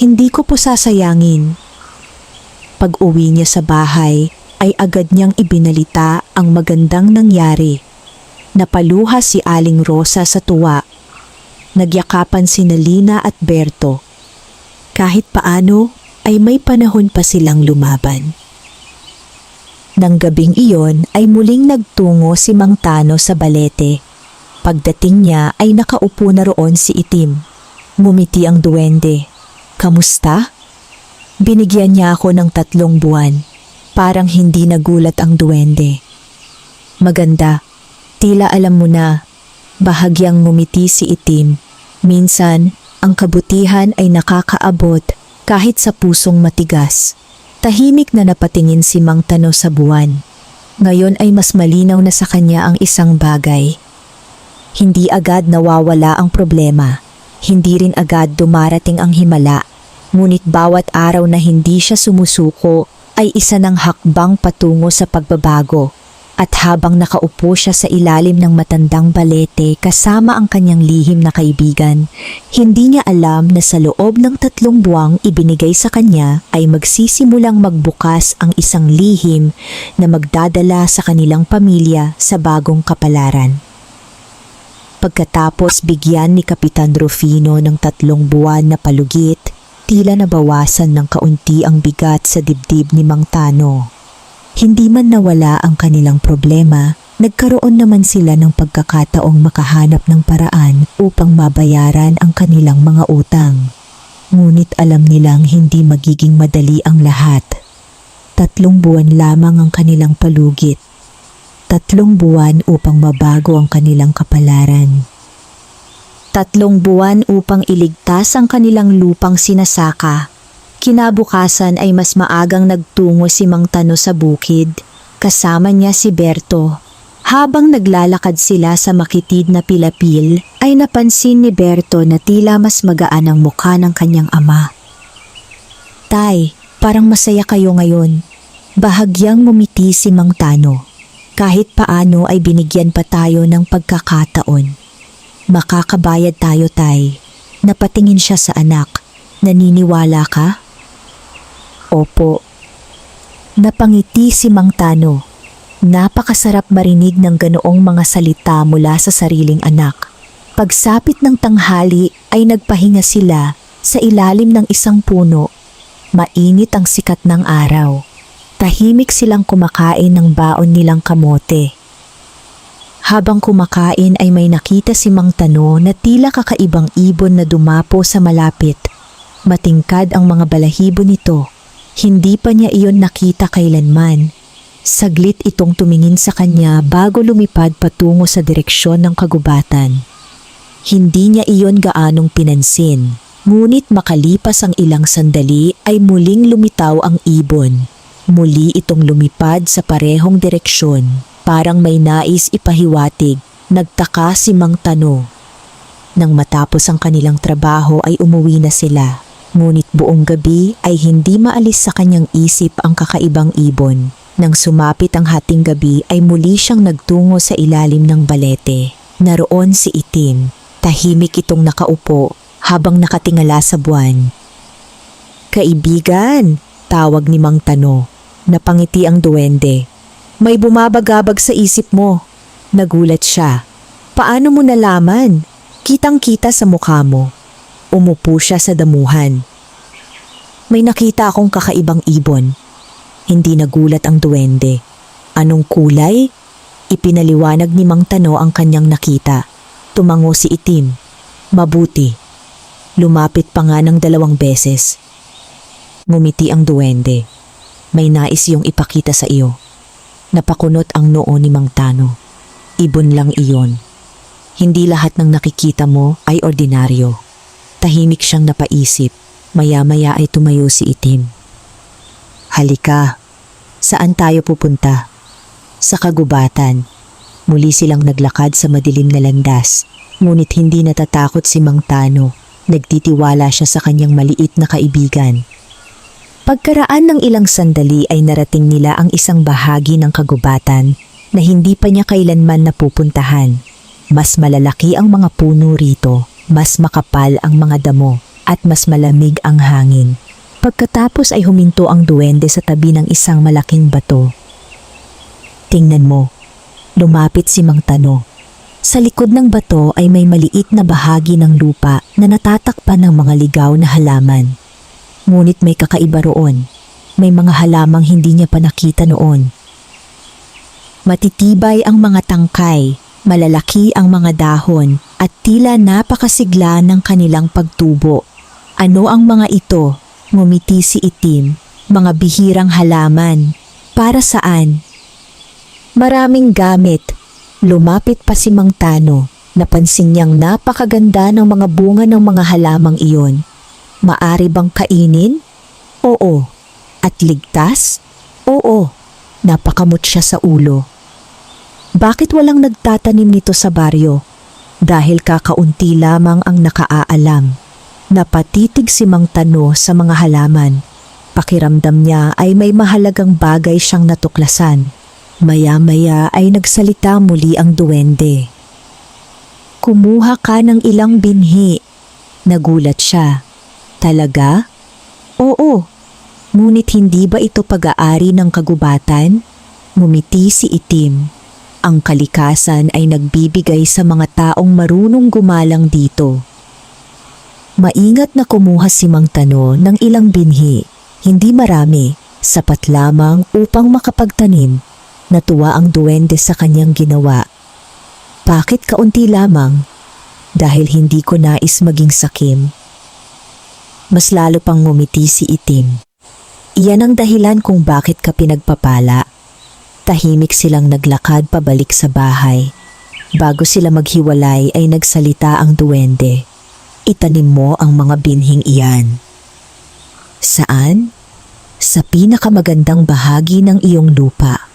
Hindi ko po sasayangin. Pag-uwi niya sa bahay ay agad niyang ibinalita ang magandang nangyari. Napaluha si Aling Rosa sa tuwa. Nagyakapan sina Lina at Berto. Kahit paano ay may panahon pa silang lumaban. Nang gabing iyon ay muling nagtungo si Mang Tano sa balete. Pagdating niya ay nakaupo na roon si Itim. Ngumiti ang duwende. Kamusta? Binigyan niya ako ng 3 buwan. Parang hindi nagulat ang duwende. Maganda. Tila alam mo na. Bahagyang ngumiti si Itim. Minsan, ang kabutihan ay nakakaabot kahit sa pusong matigas. Tahimik na napatingin si Mang Tano sa buwan. Ngayon ay mas malinaw na sa kanya ang isang bagay. Hindi agad nawawala ang problema. Hindi rin agad dumarating ang himala. Ngunit bawat araw na hindi siya sumusuko ay isa ng hakbang patungo sa pagbabago. At habang nakaupo siya sa ilalim ng matandang balete kasama ang kanyang lihim na kaibigan, hindi niya alam na sa loob ng 3 buwang ibinigay sa kanya ay magsisimulang magbukas ang isang lihim na magdadala sa kanilang pamilya sa bagong kapalaran. Pagkatapos bigyan ni Kapitan Rufino ng 3 buwan na palugit, tila nabawasan ng kaunti ang bigat sa dibdib ni Mang Tano. Hindi man nawala ang kanilang problema, nagkaroon naman sila ng pagkakataong makahanap ng paraan upang mabayaran ang kanilang mga utang. Ngunit alam nilang hindi magiging madali ang lahat. 3 buwan lamang ang kanilang palugit. 3 buwan upang mabago ang kanilang kapalaran. 3 buwan upang iligtas ang kanilang lupang sinasaka. Kinabukasan ay mas maagang nagtungo si Mang Tano sa bukid, kasama niya si Berto. Habang naglalakad sila sa makitid na pilapil, ay napansin ni Berto na tila mas magaan ang mukha ng kanyang ama. "Tay, parang masaya kayo ngayon." Bahagyang ngumiti si Mang Tano. "Kahit paano ay binigyan pa tayo ng pagkakataon. Makakabayad tayo, Tay." Napatingin siya sa anak. "Naniniwala ka?" "Opo." Napangiti si Mang Tano. Napakasarap marinig ng ganoong mga salita mula sa sariling anak. Pagsapit ng tanghali ay nagpahinga sila sa ilalim ng isang puno. Mainit ang sikat ng araw. Tahimik silang kumakain ng baon nilang kamote. Habang kumakain ay may nakita si Mang Tano na tila kakaibang ibon na dumapo sa malapit. Matingkad ang mga balahibo nito. Hindi pa niya iyon nakita kailanman. Saglit itong tumingin sa kanya bago lumipad patungo sa direksyon ng kagubatan. Hindi niya iyon gaanong pinansin, ngunit makalipas ang ilang sandali ay muling lumitaw ang ibon. Muli itong lumipad sa parehong direksyon, parang may nais ipahiwatig. Nagtaka si Mang Tano. Nang matapos ang kanilang trabaho ay umuwi na sila. Ngunit buong gabi ay hindi maalis sa kanyang isip ang kakaibang ibon. Nang sumapit ang hating gabi ay muli siyang nagtungo sa ilalim ng balete. Naroon si Itim. Tahimik itong nakaupo habang nakatingala sa buwan. "Kaibigan," tawag ni Mang Tano. Napangiti ang duwende. "May bumabagabag sa isip mo." Nagulat siya. "Paano mo nalaman? Kitang-kita sa mukha mo." Umupo siya sa damuhan. "May nakita akong kakaibang ibon." Hindi nagulat ang duwende. "Anong kulay?" Ipinaliwanag ni Mang Tano ang kanyang nakita. Tumango si Itim. "Mabuti." Lumapit pa nga ng 2 beses. Ngumiti ang duwende. "May nais iyong ipakita sa iyo." Napakunot ang noo ni Mang Tano. "Ibon lang iyon. Hindi lahat ng nakikita mo ay ordinaryo." Tahimik siyang napaisip. Maya-maya ay tumayo si Itim. "Halika, saan tayo pupunta?" "Sa kagubatan." Muli silang naglakad sa madilim na landas. Ngunit hindi natatakot si Mang Tano. Nagtitiwala siya sa kanyang maliit na kaibigan. Pagkaraan ng ilang sandali ay narating nila ang isang bahagi ng kagubatan na hindi pa niya kailanman napupuntahan. Mas malalaki ang mga puno rito. Mas makapal ang mga damo at mas malamig ang hangin. Pagkatapos ay huminto ang duwende sa tabi ng isang malaking bato. "Tingnan mo." Lumapit si Mang Tano. Sa likod ng bato ay may maliit na bahagi ng lupa na natatakpan ng mga ligaw na halaman. Ngunit may kakaiba roon. May mga halamang hindi niya pa nakita noon. Matitibay ang mga tangkay, malalaki ang mga dahon, at tila napakasigla ng kanilang pagtubo. "Ano ang mga ito?" Ngumiti si Itim. "Mga bihirang halaman." "Para saan?" "Maraming gamit." Lumapit pa si Mang Tano. Napansin niyang napakaganda ng mga bunga ng mga halamang iyon. "Maari bang kainin?" "Oo." "At ligtas?" "Oo." Napakamot siya sa ulo. Bakit walang nagtatanim nito sa baryo? Dahil kakaunti lamang ang nakaaalam. Napatitig si Mang Tano sa mga halaman. Pakiramdam niya ay may mahalagang bagay siyang natuklasan. Maya-maya ay nagsalita muli ang duwende. "Kumuha ka ng ilang binhi." Nagulat siya. "Talaga?" "Oo." "Ngunit hindi ba ito pag-aari ng kagubatan?" Ngumiti si Itim. "Ang kalikasan ay nagbibigay sa mga taong marunong gumalang dito." Maingat na kumuha si Mang Tano ng ilang binhi. Hindi marami, Sapat lamang upang makapagtanim. Natuwa ang duwende sa kanyang ginawa. Bakit kaunti lamang? Dahil hindi ko nais maging sakim. Mas lalo pang ngumiti si Itim. Iyan ang dahilan kung bakit ka pinagpapala. Tahimik silang naglakad pabalik sa bahay. Bago sila maghiwalay ay nagsalita ang duwende. Itanim mo ang mga binhing iyan. Saan? Sa pinakamagandang bahagi ng iyong lupa.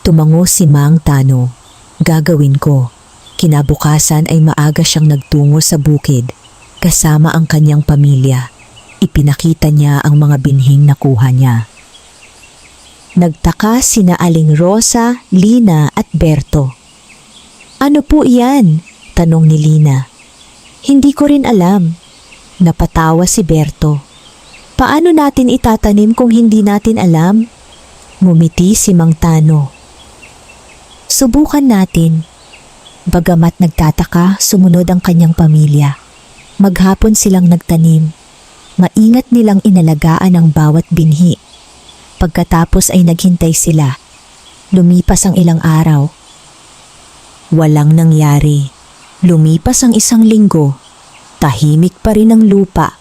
Tumango si Mang Tano. Gagawin ko. Kinabukasan ay maaga siyang nagtungo sa bukid. Kasama ang kanyang pamilya. Ipinakita niya ang mga binhing nakuha niya. Nagtaka sina Aling Rosa, Lina at Berto. Ano po iyan? Tanong ni Lina. Hindi ko rin alam. Napatawa si Berto. Paano natin itatanim kung hindi natin alam? Ngumiti si Mang Tano. Subukan natin. Bagamat nagtataka, sumunod ang kanyang pamilya. Maghapon silang nagtanim. Maingat nilang inalagaan ang bawat binhi. Pagkatapos ay naghintay sila. Lumipas ang ilang araw. Walang nangyari. Lumipas ang isang linggo. Tahimik pa rin ang lupa.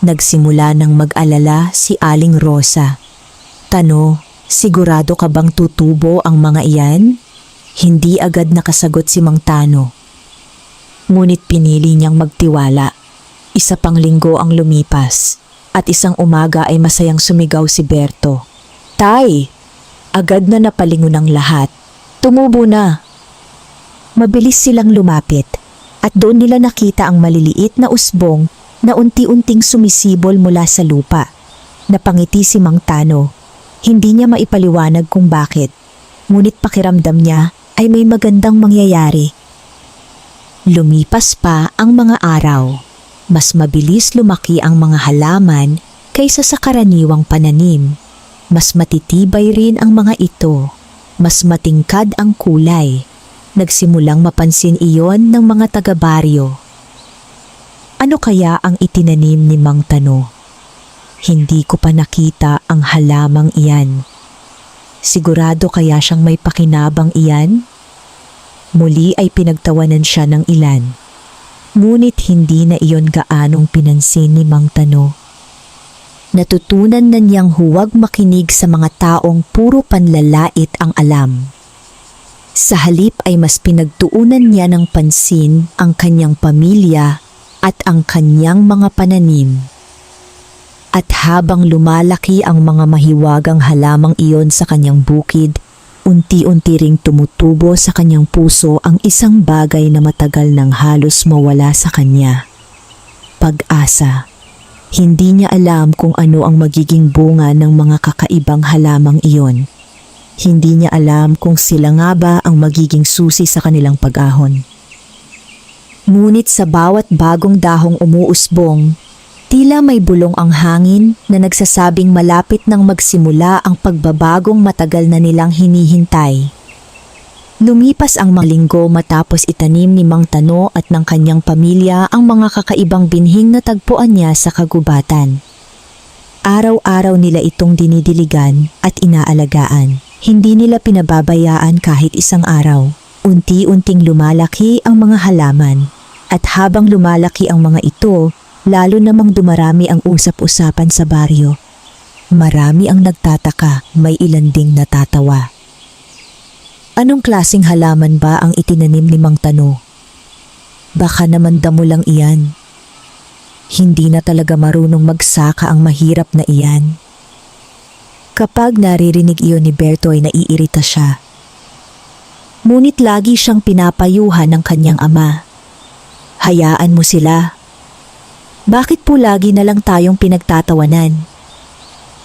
Nagsimula ng mag-alala si Aling Rosa. Tano, sigurado ka bang tutubo ang mga iyan? Hindi agad nakasagot si Mang Tano. Ngunit pinili niyang magtiwala. Isa pang linggo ang lumipas at isang umaga ay masayang sumigaw si Berto. Tay! Agad na napalingon ang lahat. Tumubo na! Mabilis silang lumapit at doon nila nakita ang maliliit na usbong na unti-unting sumisibol mula sa lupa. Napangiti si Mang Tano. Hindi niya maipaliwanag kung bakit. Ngunit pakiramdam niya ay may magandang mangyayari. Lumipas pa ang mga araw. Mas mabilis lumaki ang mga halaman kaysa sa karaniwang pananim. Mas matitibay rin ang mga ito. Mas matingkad ang kulay. Nagsimulang mapansin iyon ng mga taga-baryo. Ano kaya ang itinanim ni Mang Tano? Hindi ko pa nakita ang halamang iyan. Sigurado kaya siyang may pakinabang iyan? Muli ay pinagtawanan siya ng ilan. Ngunit hindi na iyon gaanong pinansin ni Mang Tano. Natutunan na niyang huwag makinig sa mga taong puro panlalait ang alam. Sa halip ay mas pinagtuunan niya ng pansin ang kanyang pamilya at ang kanyang mga pananim. At habang lumalaki ang mga mahiwagang halamang iyon sa kanyang bukid, unti-unti ring tumutubo sa kanyang puso ang isang bagay na matagal nang halos mawala sa kanya. Pag-asa. Hindi niya alam kung ano ang magiging bunga ng mga kakaibang halamang iyon. Hindi niya alam kung sila nga ba ang magiging susi sa kanilang pag-ahon. Ngunit sa bawat bagong dahong umuusbong, tila may bulong ang hangin na nagsasabing malapit nang magsimula ang pagbabagong matagal na nilang hinihintay. Lumipas ang mga linggo matapos itanim ni Mang Tano at ng kanyang pamilya ang mga kakaibang binhing na tagpuan niya sa kagubatan. Araw-araw nila itong dinidiligan at inaalagaan. Hindi nila pinababayaan kahit isang araw. Unti-unting lumalaki ang mga halaman at habang lumalaki ang mga ito, lalo namang dumarami ang usap-usapan sa baryo. Marami ang nagtataka, may ilan ding natatawa. Anong klaseng halaman ba ang itinanim ni Mang Tano? Baka naman damo lang iyan. Hindi na talaga marunong magsaka ang mahirap na iyan. Kapag naririnig iyon ni Berto ay naiirita siya. Ngunit lagi siyang pinapayuhan ng kanyang ama. Hayaan mo sila. Bakit po lagi na lang tayong pinagtatawanan?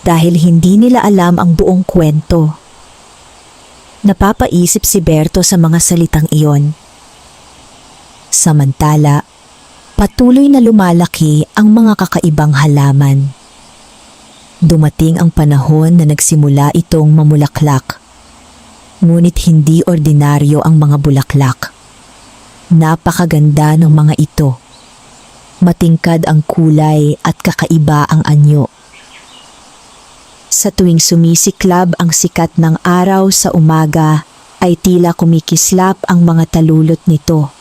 Dahil hindi nila alam ang buong kwento. Napapaisip si Berto sa mga salitang iyon. Samantala, patuloy na lumalaki ang mga kakaibang halaman. Dumating ang panahon na nagsimula itong mamulaklak. Ngunit hindi ordinaryo ang mga bulaklak. Napakaganda ng mga ito. Matingkad ang kulay at kakaiba ang anyo. Sa tuwing sumisiklab ang sikat ng araw sa umaga, ay tila kumikislap ang mga talulot nito.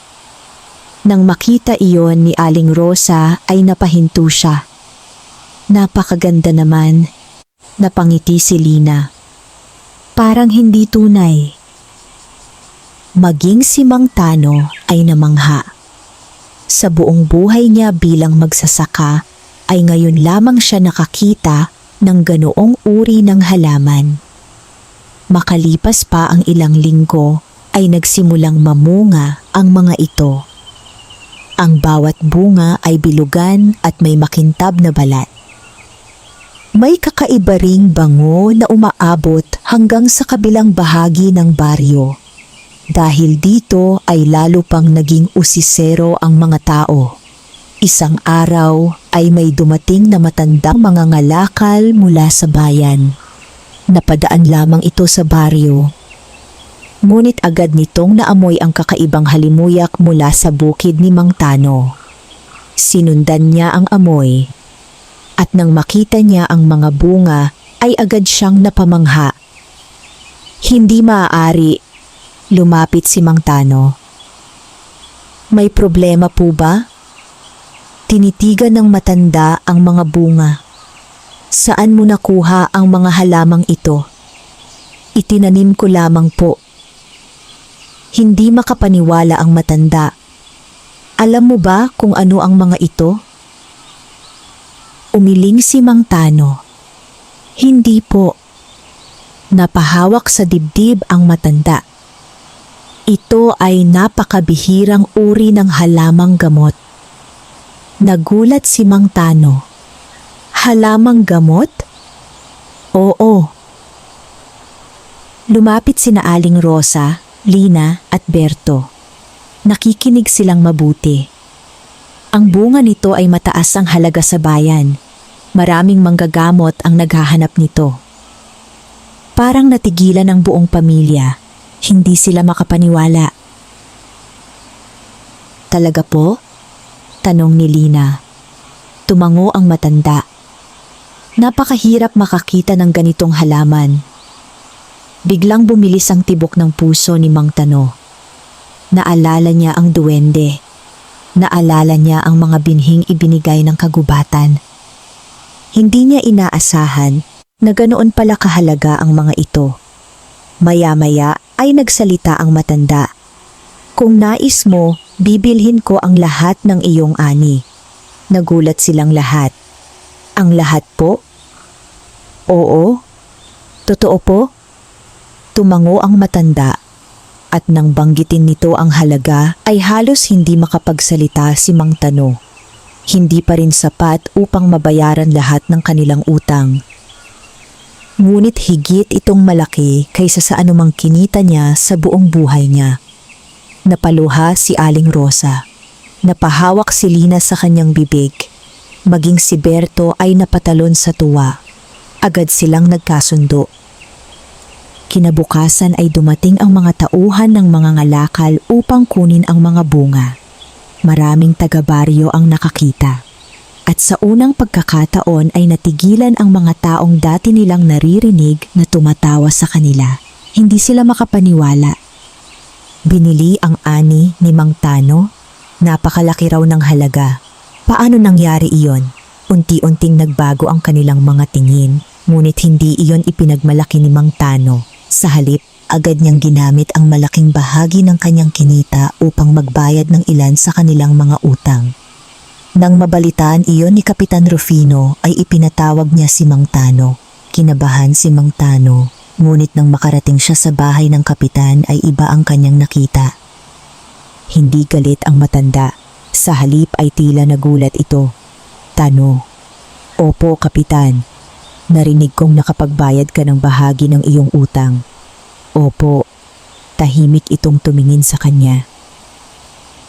Nang makita iyon ni Aling Rosa ay napahinto siya. Napakaganda naman, napangiti si Lina. Parang hindi tunay. Maging si Mang Tano ay namangha. Sa buong buhay niya bilang magsasaka ay ngayon lamang siya nakakita ng ganoong uri ng halaman. Makalipas pa ang ilang linggo ay nagsimulang mamunga ang mga ito. Ang bawat bunga ay bilugan at may makintab na balat. May kakaiba ring bango na umaabot hanggang sa kabilang bahagi ng baryo. Dahil dito ay lalo pang naging usisero ang mga tao. Isang araw ay may dumating na matandang mga ngalakal mula sa bayan. Napadaan lamang ito sa baryo. Ngunit agad nitong naamoy ang kakaibang halimuyak mula sa bukid ni Mang Tano. Sinundan niya ang amoy. At nang makita niya ang mga bunga ay agad siyang napamangha. Hindi maaari, lumapit si Mang Tano. May problema po ba? Tinitigan ng matanda ang mga bunga. Saan mo nakuha ang mga halamang ito? Itinanim ko lamang po. Hindi makapaniwala ang matanda. Alam mo ba kung ano ang mga ito? Umiling si Mang Tano. Hindi po. Napahawak sa dibdib ang matanda. Ito ay napakabihirang uri ng halamang gamot. Nagulat si Mang Tano. Halamang gamot? Oo. Lumapit sina Aling Rosa, Lina at Berto. Nakikinig silang mabuti. Ang bunga nito ay mataas ang halaga sa bayan. Maraming manggagamot ang naghahanap nito. Parang natigilan ang buong pamilya. Hindi sila makapaniwala. Talaga po? Tanong ni Lina. Tumango ang matanda. Napakahirap makakita ng ganitong halaman. Biglang bumilis ang tibok ng puso ni Mang Tano. Naalala niya ang duwende. Naalala niya ang mga binhing ibinigay ng kagubatan. Hindi niya inaasahan na ganoon pala kahalaga ang mga ito. Maya-maya ay nagsalita ang matanda. Kung nais mo, bibilhin ko ang lahat ng iyong ani. Nagulat silang lahat. Ang lahat po? Oo. Totoo po? Tumango ang matanda. At nang banggitin nito ang halaga ay halos hindi makapagsalita si Mang Tano. Hindi pa rin sapat upang mabayaran lahat ng kanilang utang. Ngunit higit itong malaki kaysa sa anumang kinita niya sa buong buhay niya. Napaluha si Aling Rosa. Napahawak si Lina sa kanyang bibig. Maging si Berto ay napatalon sa tuwa. Agad silang nagkasundo. Kinabukasan ay dumating ang mga tauhan ng mga ngalakal upang kunin ang mga bunga. Maraming taga-baryo ang nakakita. At sa unang pagkakataon ay natigilan ang mga taong dati nilang naririnig na tumatawa sa kanila. Hindi sila makapaniwala. Binili ang ani ni Mang Tano. Napakalaki raw ng halaga. Paano nangyari iyon? Unti-unting nagbago ang kanilang mga tingin, ngunit hindi iyon ipinagmalaki ni Mang Tano. Sa halip, agad niyang ginamit ang malaking bahagi ng kanyang kinita upang magbayad ng ilan sa kanilang mga utang. Nang mabalitaan iyon ni Kapitan Rufino ay ipinatawag niya si Mang Tano. Kinabahan si Mang Tano, ngunit nang makarating siya sa bahay ng kapitan ay iba ang kanyang nakita. Hindi galit ang matanda. Sa halip ay tila nagulat ito. Tano, opo kapitan. Narinig kong nakapagbayad ka ng bahagi ng iyong utang. Opo, tahimik itong tumingin sa kanya.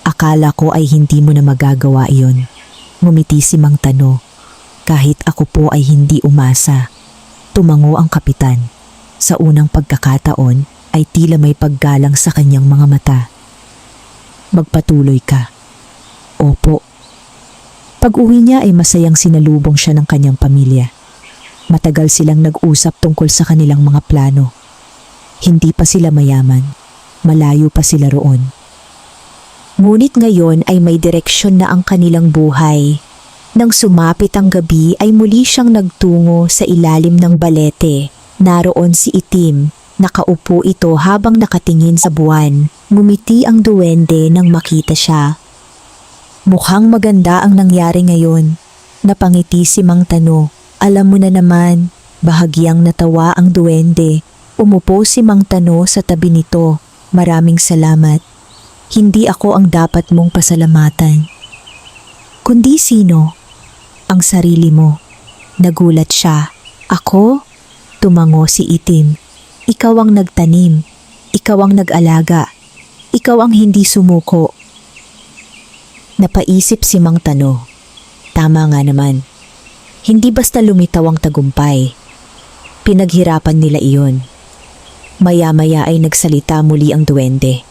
Akala ko ay hindi mo na magagawa iyon. Ngumiti si Mang Tano. Kahit ako po ay hindi umasa. Tumango ang kapitan. Sa unang pagkakataon ay tila may paggalang sa kanyang mga mata. Magpatuloy ka. Opo. Pag-uwi niya ay masayang sinalubong siya ng kanyang pamilya. Matagal silang nag-usap tungkol sa kanilang mga plano. Hindi pa sila mayaman. Malayo pa sila roon. Ngunit ngayon ay may direksyon na ang kanilang buhay. Nang sumapit ang gabi ay muli siyang nagtungo sa ilalim ng balete. Naroon si Itim. Nakaupo ito habang nakatingin sa buwan. Ngumiti ang duwende nang makita siya. Mukhang maganda ang nangyari ngayon. Napangiti si Mang Tano. Alam mo na naman, bahagyang natawa ang duwende. Umupo si Mang Tano sa tabi nito. Maraming salamat. Hindi ako ang dapat mong pasalamatan. Kundi sino? Ang sarili mo. Nagulat siya. Ako? Tumango si Itim. Ikaw ang nagtanim. Ikaw ang nag-alaga. Ikaw ang hindi sumuko. Napaisip si Mang Tano. Tama nga naman. Hindi basta lumitaw ang tagumpay. Pinaghirapan nila iyon. Maya-maya ay nagsalita muli ang duwende.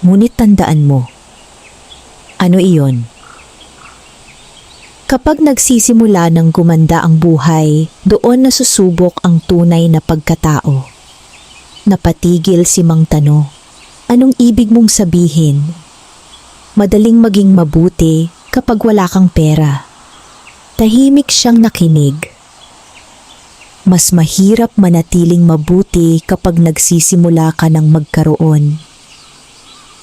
Ngunit tandaan mo. Ano iyon? Kapag nagsisimula ng gumanda ang buhay, doon nasusubok ang tunay na pagkatao. Napatigil si Mang Tano. Anong ibig mong sabihin? Madaling maging mabuti kapag wala kang pera. Tahimik siyang nakinig. Mas mahirap manatiling mabuti kapag nagsisimula ka ng magkaroon.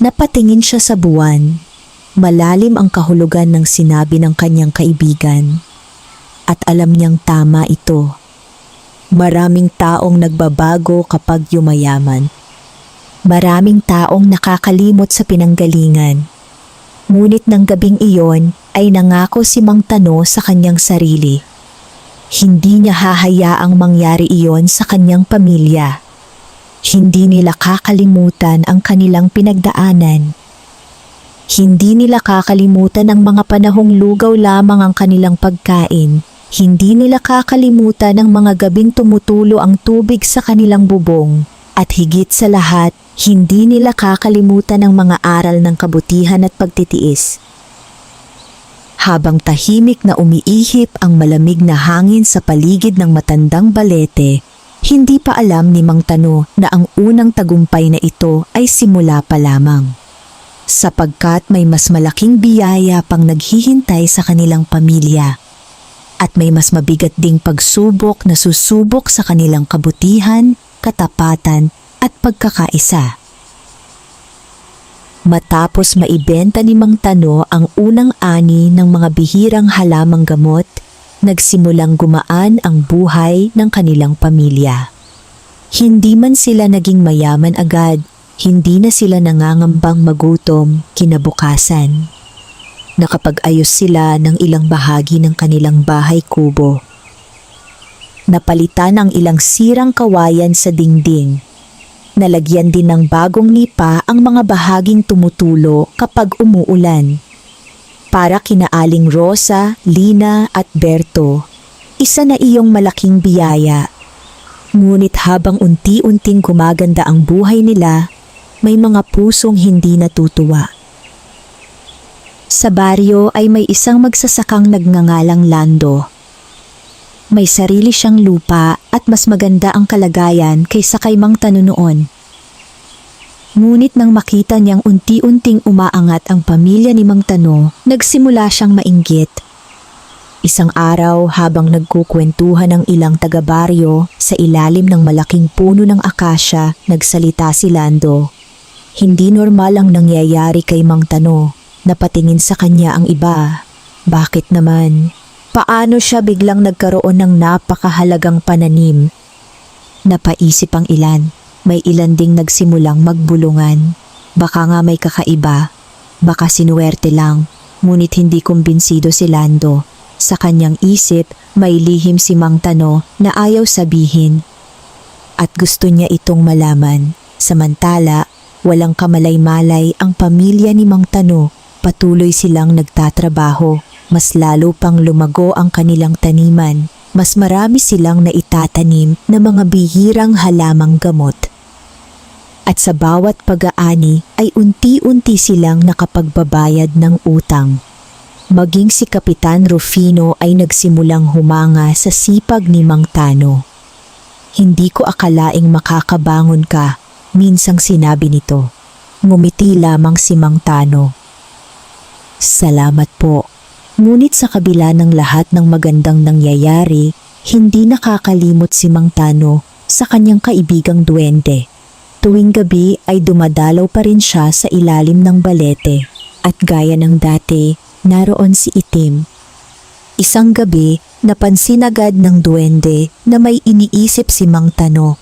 Napatingin siya sa buwan. Malalim ang kahulugan ng sinabi ng kanyang kaibigan. At alam niyang tama ito. Maraming taong nagbabago kapag yumayaman. Maraming taong nakakalimot sa pinanggalingan. Ngunit ng gabing iyon ay nangako si Mang Tano sa kanyang sarili. Hindi niya hahayaang mangyari iyon sa kanyang pamilya. Hindi nila kakalimutan ang kanilang pinagdaanan. Hindi nila kakalimutan ang mga panahong lugaw lamang ang kanilang pagkain. Hindi nila kakalimutan ang mga gabing tumutulo ang tubig sa kanilang bubong. At higit sa lahat, hindi nila kakalimutan ang mga aral ng kabutihan at pagtitiis. Habang tahimik na umiihip ang malamig na hangin sa paligid ng matandang balete, hindi pa alam ni Mang Tano na ang unang tagumpay na ito ay simula pa lamang. Sapagkat may mas malaking biyaya pang naghihintay sa kanilang pamilya. At may mas mabigat ding pagsubok na susubok sa kanilang kabutihan, katapatan at pagkakaisa. Matapos maibenta ni Mang Tano ang unang ani ng mga bihirang halamang gamot, nagsimulang gumaan ang buhay ng kanilang pamilya. Hindi man sila naging mayaman agad, hindi na sila nangangambang magutom kinabukasan. Nakapag-ayos sila ng ilang bahagi ng kanilang bahay kubo. Napalitan ang ilang sirang kawayan sa dingding. Nalagyan din ng bagong nipa ang mga bahaging tumutulo kapag umuulan. Para kina Aling Rosa, Lina at Berto, isa na iyong malaking biyaya. Ngunit habang unti-unting gumaganda ang buhay nila, may mga pusong hindi natutuwa. Sa baryo ay may isang magsasakang nagngangalang Lando. May sarili siyang lupa at mas maganda ang kalagayan kaysa kay Mang Tano noon. Ngunit nang makita niyang unti-unting umaangat ang pamilya ni Mang Tano, nagsimula siyang mainggit. Isang araw habang nagkukwentuhan ang ilang taga-baryo sa ilalim ng malaking puno ng akasya, nagsalita si Lando. Hindi normal ang nangyayari kay Mang Tano. Napatingin sa kanya ang iba. Bakit naman? Paano siya biglang nagkaroon ng napakahalagang pananim? Napaisip ang ilan. May ilan ding nagsimulang magbulungan. Baka nga may kakaiba. Baka sinuwerte lang. Ngunit hindi kumbinsido si Lando. Sa kanyang isip, may lihim si Mang Tano na ayaw sabihin. At gusto niya itong malaman. Samantala, walang kamalay-malay ang pamilya ni Mang Tano. Patuloy silang nagtatrabaho. Mas lalo pang lumago ang kanilang taniman. Mas marami silang naitatanim na mga bihirang halamang gamot. At sa bawat pag-aani ay unti-unti silang nakapagbabayad ng utang. Maging si Kapitan Rufino ay nagsimulang humanga sa sipag ni Mang Tano. Hindi ko akalaing makakabangon ka, minsang sinabi nito. Ngumiti lamang si Mang Tano. Salamat po. Ngunit sa kabila ng lahat ng magandang nangyayari, hindi nakakalimot si Mang Tano sa kanyang kaibigang duwende. Tuwing gabi ay dumadalaw pa rin siya sa ilalim ng balete at gaya ng dati, naroon si Itim. Isang gabi, napansin agad ng duwende na may iniisip si Mang Tano.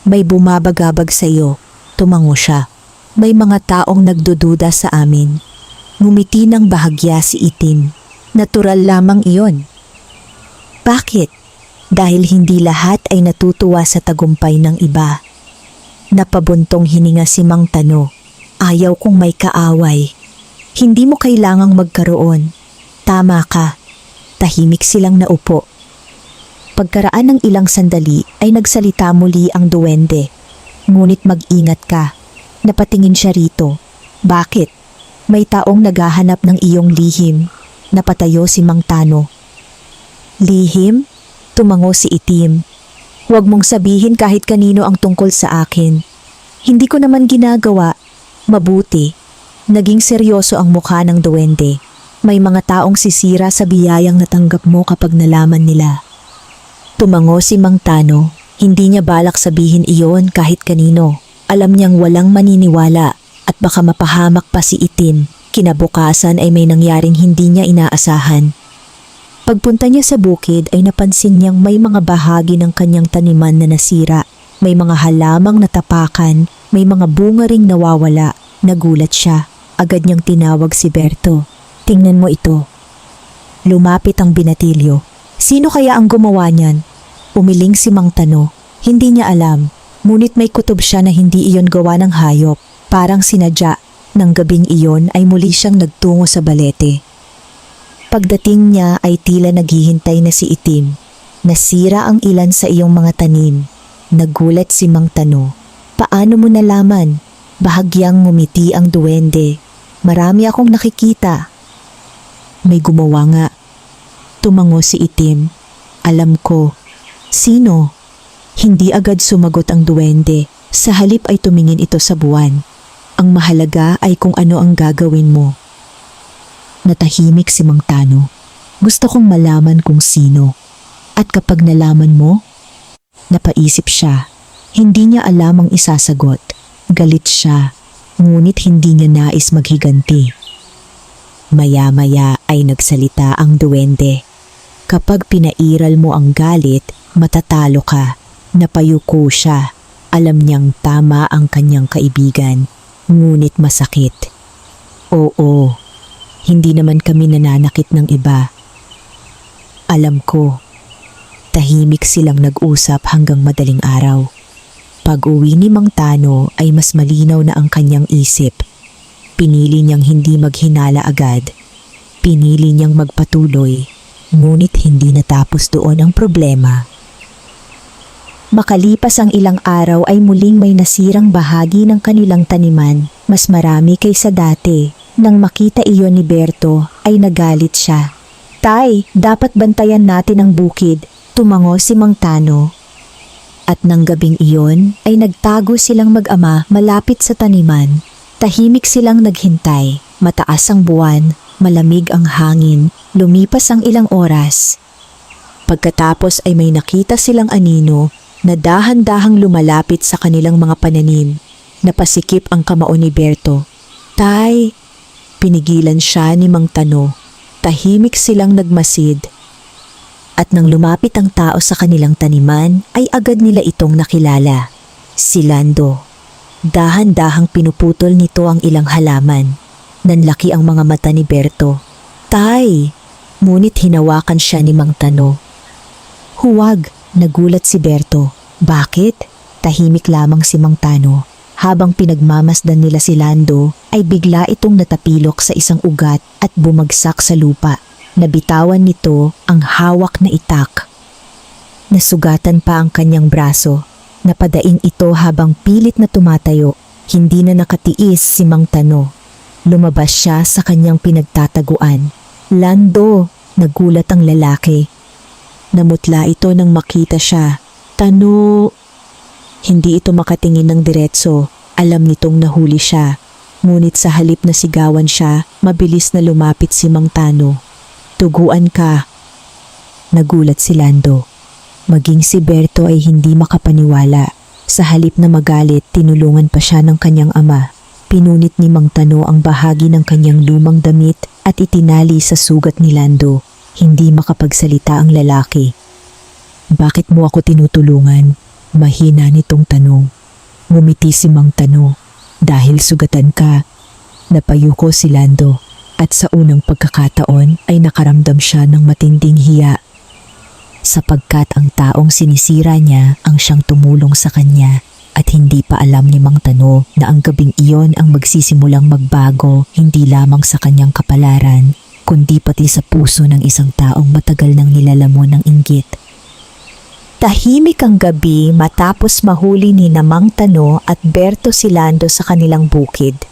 May bumabagabag sa iyo, tumango siya. May mga taong nagdududa sa amin. Ngumiti ng bahagya si Itim. Natural lamang iyon. Bakit? Dahil hindi lahat ay natutuwa sa tagumpay ng iba. Napabuntong hininga si Mang Tano. Ayaw kong may kaaway. Hindi mo kailangang magkaroon. Tama ka. Tahimik silang naupo. Pagkaraan ng ilang sandali ay nagsalita muli ang duwende. Ngunit mag-ingat ka. Napatingin siya rito. Bakit? May taong naghahanap ng iyong lihim. Napatayo si Mang Tano. Lihim? Tumango si Itim. Huwag mong sabihin kahit kanino ang tungkol sa akin. Hindi ko naman ginagawa. Mabuti. Naging seryoso ang mukha ng duwende. May mga taong sisira sa biyayang natanggap mo kapag nalaman nila. Tumango si Mang Tano. Hindi niya balak sabihin iyon kahit kanino. Alam niyang walang maniniwala at baka mapahamak pa si Itim. Kinabukasan ay may nangyaring hindi niya inaasahan. Pagpunta niya sa bukid ay napansin niyang may mga bahagi ng kanyang taniman na nasira. May mga halamang natapakan, may mga bunga ring nawawala. Nagulat siya. Agad niyang tinawag si Berto. Tingnan mo ito. Lumapit ang binatilyo. Sino kaya ang gumawa niyan? Umiling si Mang Tano. Hindi niya alam. Ngunit may kutob siya na hindi iyon gawa ng hayop. Parang sinadya. Nang gabing iyon ay muli siyang nagtungo sa balete. Pagdating niya ay tila naghihintay na si Itim. Nasira ang ilan sa iyong mga tanim. Nagulat si Mang Tano. Paano mo nalaman? Bahagyang ngumiti ang duwende. Marami akong nakikita. May gumawa nga. Tumango si Itim. Alam ko. Sino? Hindi agad sumagot ang duwende. Sa halip ay tumingin ito sa buwan. Ang mahalaga ay kung ano ang gagawin mo. Natahimik si Mang Tano. Gusto kong malaman kung sino. At kapag nalaman mo, napaisip siya. Hindi niya alam ang isasagot. Galit siya, ngunit hindi niya nais maghiganti. Maya-maya ay nagsalita ang duwende. Kapag pinairal mo ang galit, matatalo ka. Napayuko siya. Alam niyang tama ang kanyang kaibigan, ngunit masakit. Oo, hindi naman kami nananakit ng iba. Alam ko. Tahimik silang nag-usap hanggang madaling araw. Pag-uwi ni Mang Tano ay mas malinaw na ang kanyang isip. Pinili niyang hindi maghinala agad. Pinili niyang magpatuloy, ngunit hindi natapos doon ang problema. Makalipas ang ilang araw ay muling may nasirang bahagi ng kanilang taniman, mas marami kaysa dati. Nang makita iyon ni Berto ay nagalit siya. Tay, dapat bantayan natin ang bukid, tumango si Mang Tano. At nang gabing iyon ay nagtago silang mag-ama malapit sa taniman. Tahimik silang naghintay, mataas ang buwan, malamig ang hangin, lumipas ang ilang oras. Pagkatapos ay may nakita silang anino na dahan-dahang lumalapit sa kanilang mga pananim. Napasikip ang kamao ni Berto. Tay! Pinigilan siya ni Mang Tano. Tahimik silang nagmasid. At nang lumapit ang tao sa kanilang taniman, ay agad nila itong nakilala. Si Lando. Dahan-dahang pinuputol nito ang ilang halaman. Nanlaki ang mga mata ni Berto. Tay! Ngunit hinawakan siya ni Mang Tano. Huwag! Nagulat si Berto. Bakit? Tahimik lamang si Mang Tano. Habang pinagmamasdan nila si Lando, ay bigla itong natapilok sa isang ugat at bumagsak sa lupa. Nabitawan nito ang hawak na itak. Nasugatan pa ang kanyang braso. Napadaing ito habang pilit na tumatayo. Hindi na nakatiis si Mang Tano. Lumabas siya sa kanyang pinagtataguan. Lando, nagulat ang lalaki. Namutla ito nang makita siya. Tano. Hindi ito makatingin ng diretso. Alam nitong nahuli siya. Ngunit sa halip na sigawan siya, mabilis na lumapit si Mang Tano. Tuguan ka. Nagulat si Lando. Maging si Berto ay hindi makapaniwala. Sa halip na magalit, tinulungan pa siya ng kanyang ama. Pinunit ni Mang Tano ang bahagi ng kanyang lumang damit at itinali sa sugat ni Lando. Hindi makapagsalita ang lalaki. Bakit mo ako tinutulungan? Mahina nitong tanong. Ngumiti si Mang Tano. Dahil sugatan ka. Napayuko si Lando at sa unang pagkakataon ay nakaramdam siya ng matinding hiya. Sapagkat ang taong sinisira niya ang siyang tumulong sa kanya at hindi pa alam ni Mang Tano na ang gabing iyon ang magsisimulang magbago hindi lamang sa kanyang kapalaran kundi pati sa puso ng isang taong matagal nang nilalamon ng inggit. Tahimik ang gabi matapos mahuli ni Mang Tano at Berto si Lando sa kanilang bukid.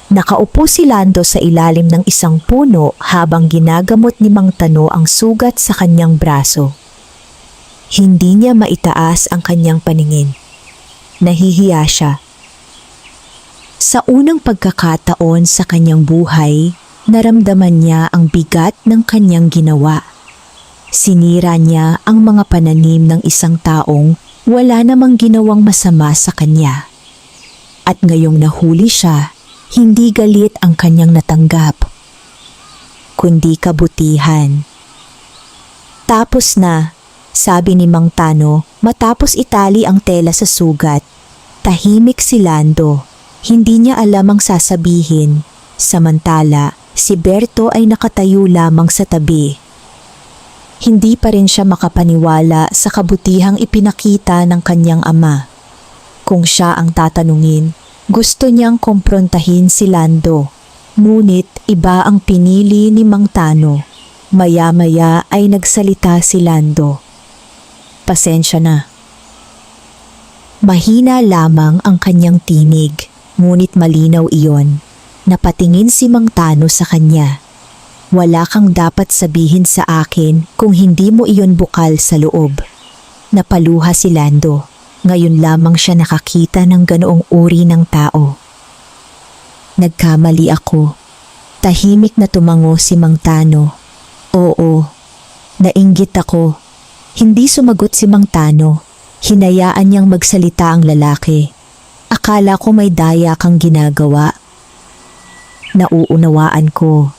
Nakaupo si Lando sa ilalim ng isang puno habang ginagamot ni Mang Tano ang sugat sa kanyang braso. Hindi niya maitaas ang kanyang paningin. Nahihiya siya. Sa unang pagkakataon sa kanyang buhay, naramdaman niya ang bigat ng kanyang ginawa. Sinira niya ang mga pananim ng isang taong wala namang ginawang masama sa kanya. At ngayong nahuli siya, hindi galit ang kanyang natanggap, kundi kabutihan. Tapos na, sabi ni Mang Tano matapos itali ang tela sa sugat. Tahimik si Lando, hindi niya alam ang sasabihin. Samantala, si Berto ay nakatayo lamang sa tabi. Hindi pa rin siya makapaniwala sa kabutihang ipinakita ng kanyang ama. Kung siya ang tatanungin, gusto niyang kumprontahin si Lando, ngunit iba ang pinili ni Mang Tano. Maya-maya ay nagsalita si Lando. Pasensya na. Mahina lamang ang kanyang tinig, ngunit malinaw iyon. Napatingin si Mang Tano sa kanya. Wala kang dapat sabihin sa akin kung hindi mo iyon bukal sa loob. Napaluha si Lando. Ngayon lamang siya nakakita ng ganoong uri ng tao. Nagkamali ako. Tahimik na tumango si Mang Tano. Oo, nainggit ako. Hindi sumagot si Mang Tano. Hinayaan niyang magsalita ang lalaki. Akala ko may daya kang ginagawa. Nauunawaan ko.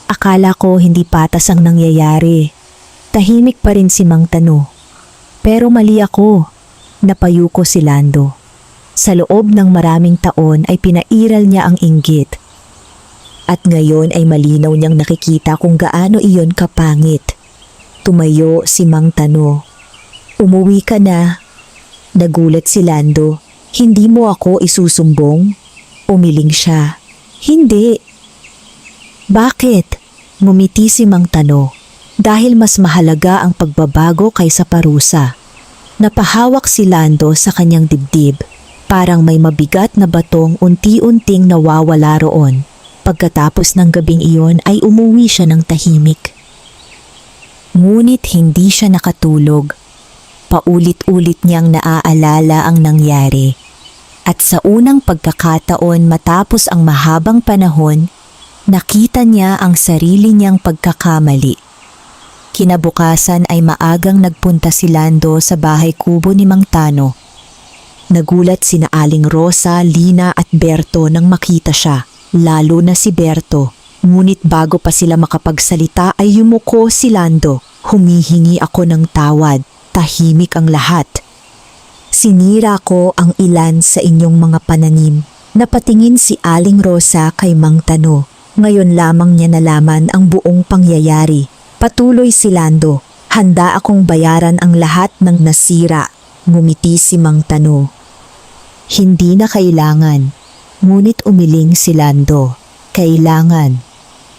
Akala ko hindi patas ang nangyayari. Tahimik pa rin si Mang Tano. Pero mali ako. Napayuko si Lando. Sa loob ng maraming taon ay pinairal niya ang inggit. At ngayon ay malinaw niyang nakikita kung gaano iyon kapangit. Tumayo si Mang Tano. Umuwi ka na. Nagulat si Lando. Hindi mo ako isusumbong? Umiling siya. Hindi. Bakit? Ngumiti si Mang Tano. Dahil mas mahalaga ang pagbabago kaysa parusa. Napahawak si Lando sa kanyang dibdib. Parang may mabigat na batong unti-unting nawawala roon. Pagkatapos ng gabing iyon ay umuwi siya ng tahimik. Ngunit hindi siya nakatulog. Paulit-ulit niyang naaalala ang nangyari. At sa unang pagkakataon matapos ang mahabang panahon, nakita niya ang sarili niyang pagkakamali. Kinabukasan ay maagang nagpunta si Lando sa bahay kubo ni Mang Tano. Nagulat sina Aling Rosa, Lina at Berto nang makita siya, lalo na si Berto. Ngunit bago pa sila makapagsalita ay yumuko si Lando. Humihingi ako ng tawad, tahimik ang lahat. Sinira ko ang ilan sa inyong mga pananim. Napatingin si Aling Rosa kay Mang Tano. Ngayon lamang niya nalaman ang buong pangyayari. Patuloy si Lando. Handa akong bayaran ang lahat ng nasira. Ngumiti si Mang Tano. Hindi na kailangan. Ngunit umiling si Lando. Kailangan.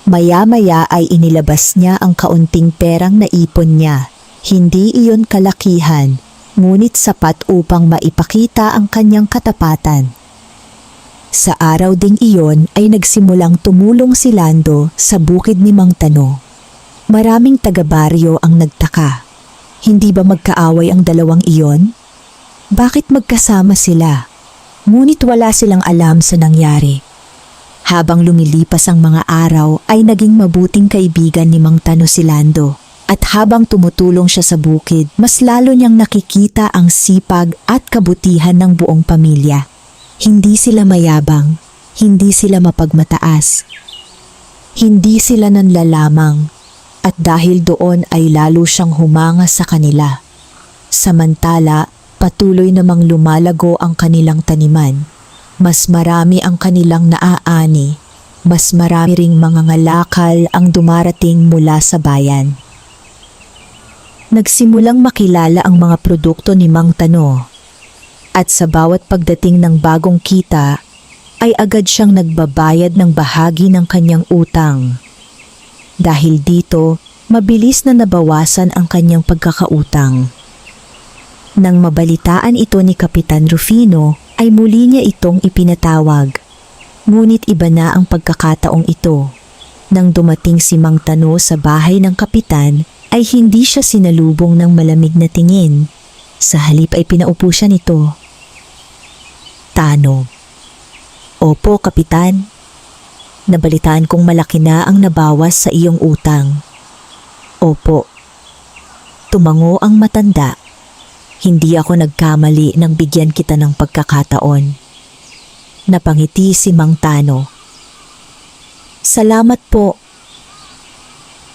Maya-maya ay inilabas niya ang kaunting perang naipon niya. Hindi iyon kalakihan, ngunit sapat upang maipakita ang kanyang katapatan. Sa araw ding iyon ay nagsimulang tumulong si Lando sa bukid ni Mang Tano. Maraming taga-baryo ang nagtaka. Hindi ba magkaaway ang dalawang iyon? Bakit magkasama sila? Ngunit wala silang alam sa nangyari. Habang lumilipas ang mga araw ay naging mabuting kaibigan ni Mang Tano si Lando. At habang tumutulong siya sa bukid, mas lalo niyang nakikita ang sipag at kabutihan ng buong pamilya. Hindi sila mayabang, hindi sila mapagmataas, hindi sila nanlalamang, at dahil doon ay lalo siyang humanga sa kanila. Samantala, patuloy namang lumalago ang kanilang taniman. Mas marami ang kanilang naaani, mas marami ring mga ngalakal ang dumarating mula sa bayan. Nagsimulang makilala ang mga produkto ni Mang Tano. At sa bawat pagdating ng bagong kita, ay agad siyang nagbabayad ng bahagi ng kanyang utang. Dahil dito, mabilis na nabawasan ang kanyang pagkakautang. Nang mabalitaan ito ni Kapitan Rufino, ay muli niya itong ipinatawag. Ngunit iba na ang pagkakataong ito. Nang dumating si Mang Tano sa bahay ng kapitan, ay hindi siya sinalubong ng malamig na tingin. Sa halip ay pinaupo siya nito. Tano. Opo, kapitan. Nabalitaan kong malaki na ang nabawas sa iyong utang. Opo. Tumango ang matanda. Hindi ako nagkamali nang bigyan kita ng pagkakataon. Napangiti si Mang Tano. Salamat po.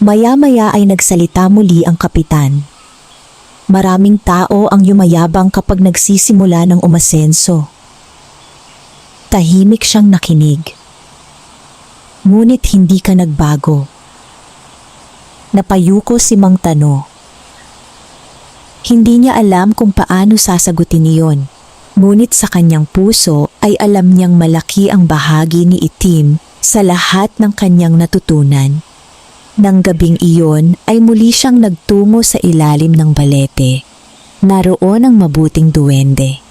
Maya-maya ay nagsalita muli ang kapitan. Maraming tao ang yumayabang kapag nagsisimula ng umasenso. Tahimik siyang nakinig. Ngunit hindi ka nagbago. Napayuko si Mang Tano. Hindi niya alam kung paano sasagutin iyon. Ngunit sa kanyang puso ay alam niyang malaki ang bahagi ni Itim sa lahat ng kanyang natutunan. Nang gabing iyon ay muli siyang nagtungo sa ilalim ng balete. Naroon ang mabuting duwende.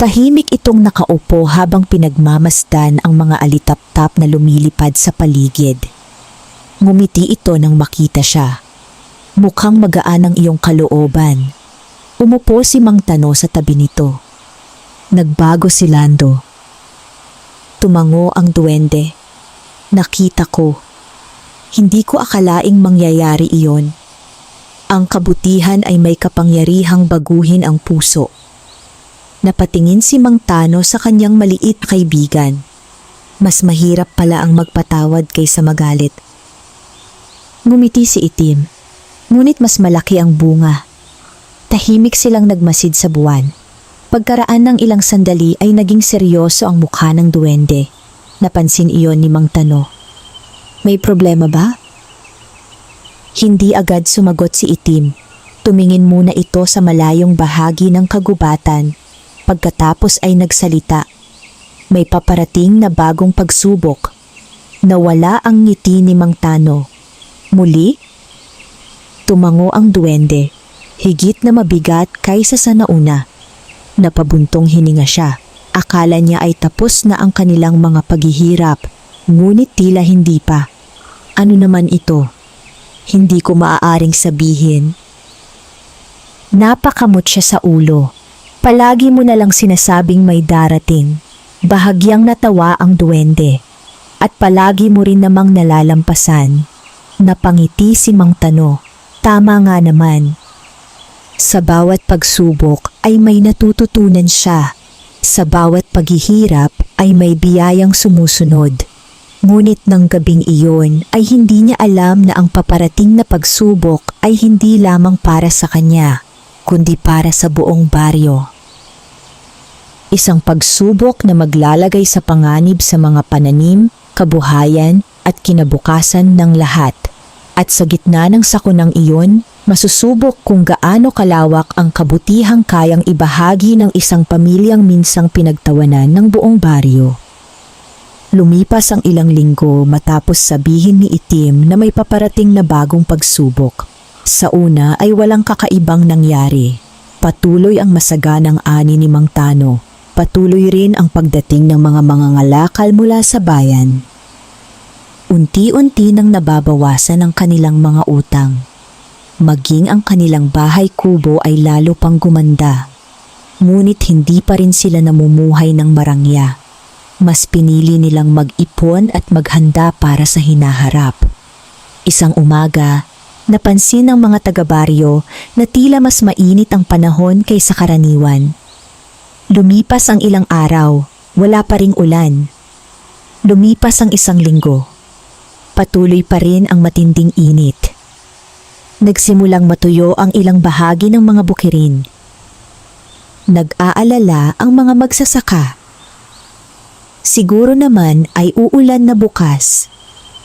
Tahimik itong nakaupo habang pinagmamasdan ang mga alitap-tap na lumilipad sa paligid. Ngumiti ito nang makita siya. Mukhang magaan ang iyong kalooban. Umupo si Mang Tano sa tabi nito. Nagbago si Lando. Tumango ang duwende. Nakita ko. Hindi ko akalaing mangyayari iyon. Ang kabutihan ay may kapangyarihang baguhin ang puso. Napatingin si Mang Tano sa kanyang maliit na kaibigan. Mas mahirap pala ang magpatawad kaysa magalit. Ngumiti si Itim. Ngunit mas malaki ang bunga. Tahimik silang nagmasid sa buwan. Pagkaraan ng ilang sandali ay naging seryoso ang mukha ng duwende. Napansin iyon ni Mang Tano. May problema ba? Hindi agad sumagot si Itim. Tumingin muna ito sa malayong bahagi ng kagubatan. Pagkatapos ay nagsalita. May paparating na bagong pagsubok. Nawala ang ngiti ni Mang Tano. Muli? Tumango ang duwende, higit na mabigat kaysa sa nauna. Napabuntong hininga siya. Akala niya ay tapos na ang kanilang mga paghihirap, ngunit tila hindi pa. Ano naman ito? Hindi ko maaaring sabihin. Napakamot siya sa ulo. Palagi mo na lang sinasabing may darating. Bahagyang natawa ang duwende. At palagi mo rin namang nalalampasan. Napangiti si Mang Tano. Tama nga naman. Sa bawat pagsubok ay may natututunan siya. Sa bawat paghihirap ay may biyayang sumusunod. Ngunit ng gabing iyon ay hindi niya alam na ang paparating na pagsubok ay hindi lamang para sa kanya, kundi para sa buong baryo. Isang pagsubok na maglalagay sa panganib sa mga pananim, kabuhayan at kinabukasan ng lahat. At sa gitna ng sakunang iyon, masusubok kung gaano kalawak ang kabutihang kayang ibahagi ng isang pamilyang minsang pinagtawanan ng buong baryo. Lumipas ang ilang linggo matapos sabihin ni Itim na may paparating na bagong pagsubok. Sa una ay walang kakaibang nangyari. Patuloy ang masaganang ani ni Mang Tano. Patuloy rin ang pagdating ng mga mangangalakal mula sa bayan. Unti-unti nang nababawasan ang kanilang mga utang. Maging ang kanilang bahay kubo ay lalo pang gumanda. Ngunit hindi pa rin sila namumuhay ng marangya. Mas pinili nilang mag-ipon at maghanda para sa hinaharap. Isang umaga, napansin ng mga taga-baryo na tila mas mainit ang panahon kaysa karaniwan. Lumipas ang ilang araw, wala pa ring ulan. Lumipas ang isang linggo. Patuloy pa rin ang matinding init. Nagsimulang matuyo ang ilang bahagi ng mga bukirin. Nag-aalala ang mga magsasaka. Siguro naman ay uulan na bukas,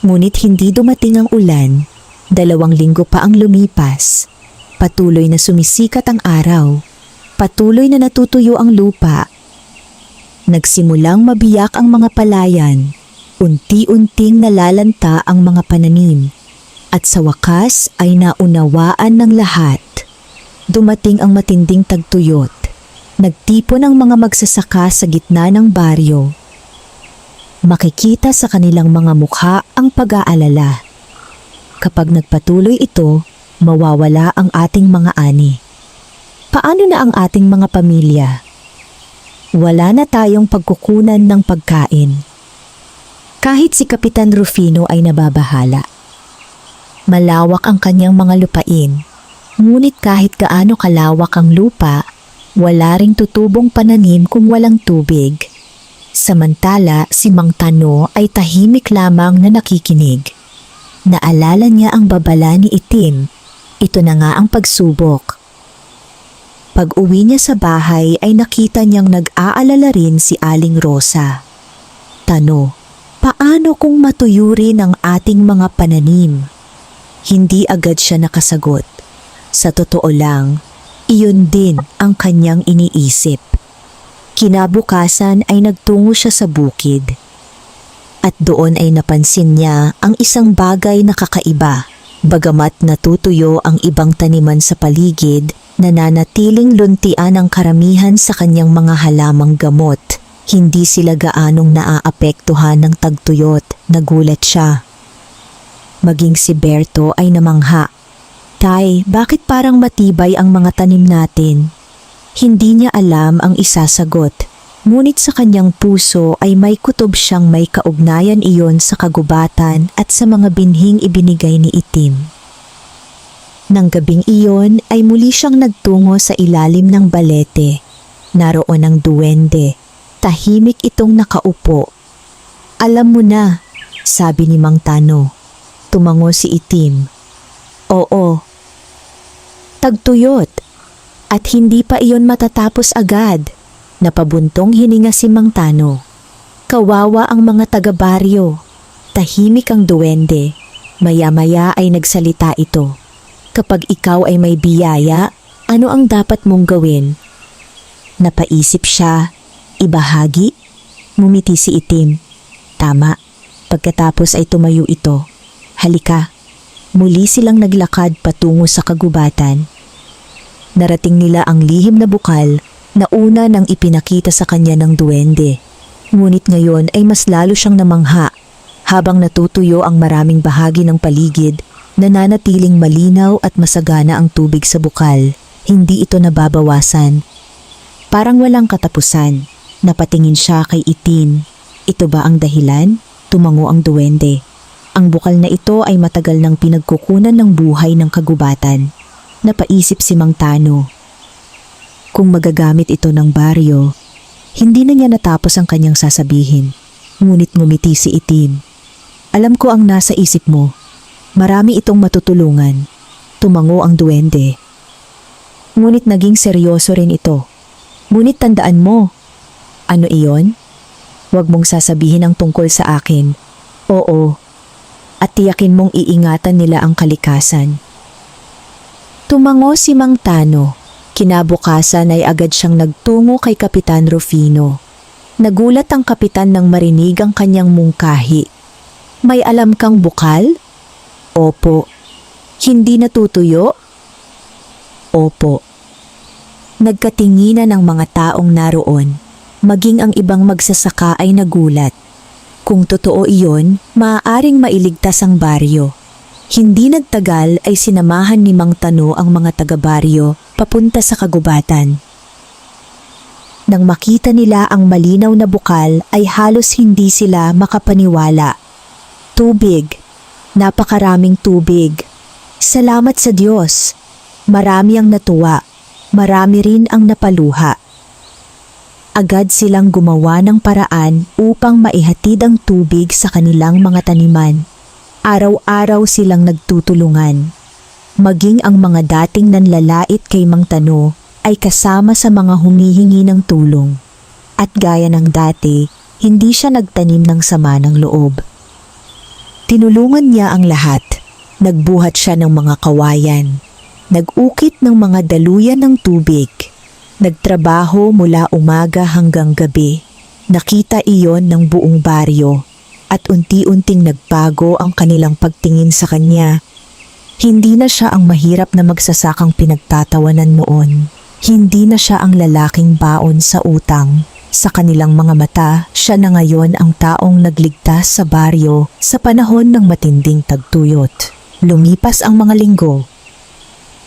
ngunit hindi dumating ang ulan. 2 linggo pa ang lumipas. Patuloy na sumisikat ang araw. Patuloy na natutuyo ang lupa. Nagsimulang mabiyak ang mga palayan. Unti-unting nalalanta ang mga pananim. At sa wakas ay naunawaan ng lahat. Dumating ang matinding tagtuyot. Nagtipon ang mga magsasaka sa gitna ng baryo. Makikita sa kanilang mga mukha ang pag-aalala. Kapag nagpatuloy ito, mawawala ang ating mga ani. Paano na ang ating mga pamilya? Wala na tayong pagkukunan ng pagkain. Kahit si Kapitan Rufino ay nababahala. Malawak ang kanyang mga lupain, ngunit kahit gaano kalawak ang lupa, wala ring tutubong pananim kung walang tubig. Samantala, si Mang Tano ay tahimik lamang na nakikinig. Naalala niya ang babala ni Itim. Ito na nga ang pagsubok. Pag-uwi niya sa bahay ay nakita niyang nag-aalala rin si Aling Rosa. Tano, paano kung matuyo rin ang ating mga pananim? Hindi agad siya nakasagot. Sa totoo lang, iyon din ang kanyang iniisip. Kinabukasan ay nagtungo siya sa bukid. At doon ay napansin niya ang isang bagay na kakaiba. Bagamat natutuyo ang ibang taniman sa paligid, nananatiling luntian ang karamihan sa kanyang mga halamang gamot. Hindi sila gaanong naaapektuhan ng tagtuyot, nagulat siya. Maging si Berto ay namangha. Tay, bakit parang matibay ang mga tanim natin? Hindi niya alam ang isasagot. Ngunit sa kanyang puso ay may kutob siyang may kaugnayan iyon sa kagubatan at sa mga binhing ibinigay ni Itim. Nang gabing iyon ay muli siyang nagtungo sa ilalim ng balete. Naroon ang duwende. Tahimik itong nakaupo. Alam mo na, sabi ni Mang Tano. Tumango si Itim. Oo. Tagtuyot. At hindi pa iyon matatapos agad. Napabuntong hininga si Mang Tano. Kawawa ang mga taga-baryo. Tahimik ang duwende. Maya-maya ay nagsalita ito. Kapag ikaw ay may biyaya, ano ang dapat mong gawin? Napaisip siya. Ibahagi? Ngumiti si Itim. Tama. Pagkatapos ay tumayo ito. Halika. Muli silang naglakad patungo sa kagubatan. Narating nila ang lihim na bukal na una nang ipinakita sa kanya ng duwende. Ngunit ngayon ay mas lalo siyang namangha. Habang natutuyo ang maraming bahagi ng paligid, nananatiling malinaw at masagana ang tubig sa bukal. Hindi ito nababawasan. Parang walang katapusan. Napatingin siya kay Itim. Ito ba ang dahilan? Tumango ang duwende. Ang bukal na ito ay matagal nang pinagkukunan ng buhay ng kagubatan. Napaisip si Mang Tano. Kung magagamit ito ng baryo, hindi na niya natapos ang kanyang sasabihin. Ngunit ngumiti si Itim. Alam ko ang nasa isip mo. Marami itong matutulungan. Tumango ang duwende. Ngunit naging seryoso rin ito. Ngunit tandaan mo. Ano iyon? Huwag mong sasabihin ang tungkol sa akin. Oo. At tiyakin mong iingatan nila ang kalikasan. Tumango si Mang Tano. Kinabukasan ay agad siyang nagtungo kay Kapitan Rufino. Nagulat ang kapitan nang marinig ang kanyang mungkahi. May alam kang bukal? Opo. Hindi natutuyo? Opo. Nagkatinginan ang mga taong naroon. Maging ang ibang magsasaka ay nagulat. Kung totoo iyon, maaaring mailigtas ang baryo. Hindi nagtagal ay sinamahan ni Mang Tano ang mga taga-baryo papunta sa kagubatan. Nang makita nila ang malinaw na bukal ay halos hindi sila makapaniwala. Tubig. Napakaraming tubig. Salamat sa Diyos. Marami ang natuwa. Marami rin ang napaluha. Agad silang gumawa ng paraan upang maihatid ang tubig sa kanilang mga taniman. Araw-araw silang nagtutulungan. Maging ang mga dating nanlalait kay Mang Tano ay kasama sa mga humihingi ng tulong. At gaya ng dati, hindi siya nagtanim ng sama ng loob. Tinulungan niya ang lahat. Nagbuhat siya ng mga kawayan. Nag-ukit ng mga daluyan ng tubig. Nagtrabaho mula umaga hanggang gabi. Nakita iyon ng buong baryo at unti-unting nagbago ang kanilang pagtingin sa kanya. Hindi na siya ang mahirap na magsasakang pinagtatawanan noon. Hindi na siya ang lalaking baon sa utang. Sa kanilang mga mata, siya na ngayon ang taong nagligtas sa baryo sa panahon ng matinding tagtuyot. Lumipas ang mga linggo.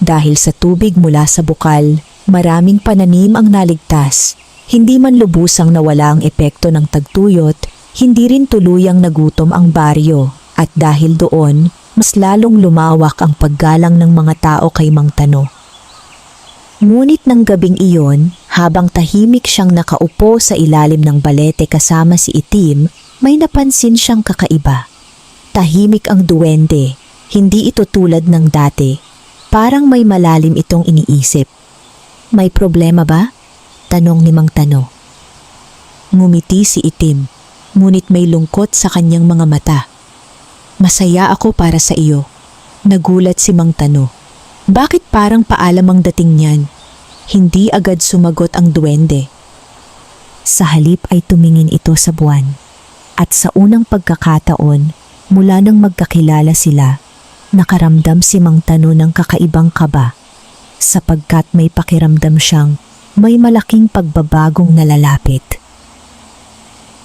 Dahil sa tubig mula sa bukal, maraming pananim ang naligtas. Hindi man lubusang nawala ang epekto ng tagtuyot, hindi rin tuluyang nagutom ang baryo. At dahil doon, mas lalong lumawak ang paggalang ng mga tao kay Mang Tano. Ngunit ng gabing iyon, habang tahimik siyang nakaupo sa ilalim ng balete kasama si Itim, may napansin siyang kakaiba. Tahimik ang duwende, hindi ito tulad ng dati. Parang may malalim itong iniisip. May problema ba? Tanong ni Mang Tano. Ngumiti si Itim, ngunit may lungkot sa kanyang mga mata. Masaya ako para sa iyo. Nagulat si Mang Tano. Bakit parang paalam ang dating niyan? Hindi agad sumagot ang duwende. Sa halip ay tumingin ito sa buwan. At sa unang pagkakataon, mula nang magkakilala sila, nakaramdam si Mang Tano ng kakaibang kaba. Sapagkat may pakiramdam siyang may malaking pagbabagong nalalapit.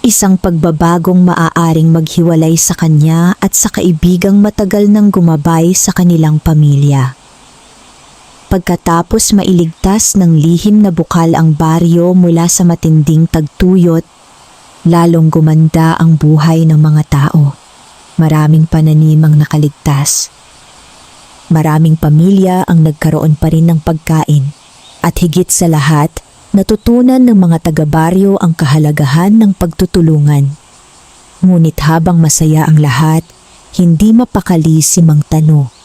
Isang pagbabagong maaaring maghiwalay sa kanya at sa kaibigang matagal nang gumabay sa kanilang pamilya. Pagkatapos mailigtas ng lihim na bukal ang baryo mula sa matinding tagtuyot, lalong gumanda ang buhay ng mga tao. Maraming pananim ang nakaligtas. Maraming pamilya ang nagkaroon pa rin ng pagkain. At higit sa lahat, natutunan ng mga taga-baryo ang kahalagahan ng pagtutulungan. Ngunit habang masaya ang lahat, hindi mapakali si Mang Tano.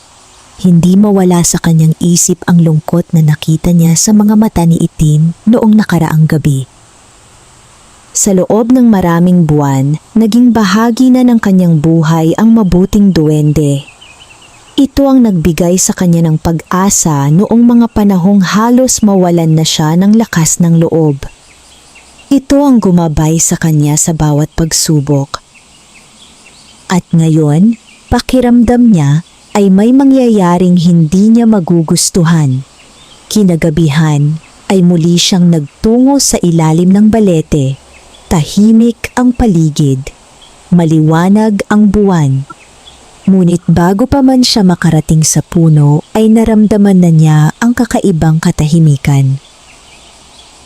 Hindi mawala sa kanyang isip ang lungkot na nakita niya sa mga mata ni Itim noong nakaraang gabi. Sa loob ng maraming buwan, naging bahagi na ng kanyang buhay ang mabuting duwende. Ito ang nagbigay sa kanya ng pag-asa noong mga panahong halos mawalan na siya ng lakas ng loob. Ito ang gumabay sa kanya sa bawat pagsubok. At ngayon, pakiramdam niya ay may mangyayaring hindi niya magugustuhan. Kinagabihan ay muli siyang nagtungo sa ilalim ng balete. Tahimik ang paligid. Maliwanag ang buwan. Ngunit bago pa man siya makarating sa puno ay naramdaman na niya ang kakaibang katahimikan.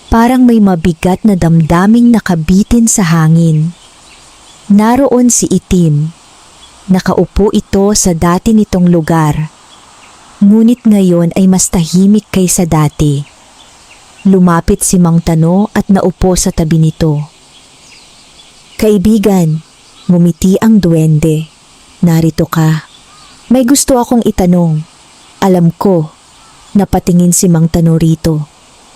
Parang may mabigat na damdaming nakabitin sa hangin. Naroon si Itim. Nakaupo ito sa dati nitong lugar. Ngunit ngayon ay mas tahimik kaysa dati. Lumapit si Mang Tano at naupo sa tabi nito. Kaibigan, ngumiti ang duwende. Narito ka. May gusto akong itanong. Alam ko, napatingin si Mang Tano rito.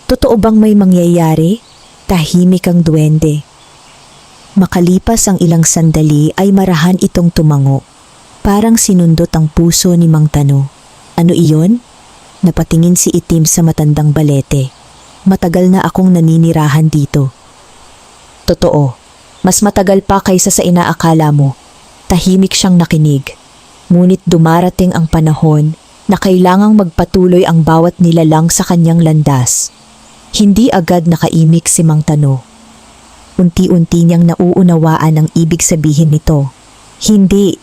Totoo bang may mangyayari? Tahimik ang duwende. Makalipas ang ilang sandali ay marahan itong tumango. Parang sinundot ang puso ni Mang Tano. Ano iyon? Napatingin si Itim sa matandang balete. Matagal na akong naninirahan dito. Totoo, mas matagal pa kaysa sa inaakala mo. Tahimik siyang nakinig. Ngunit dumarating ang panahon na kailangang magpatuloy ang bawat nilalang sa kanyang landas. Hindi agad nakaimik si Mang Tano. Unti-unti niyang nauunawaan ang ibig sabihin nito. Hindi,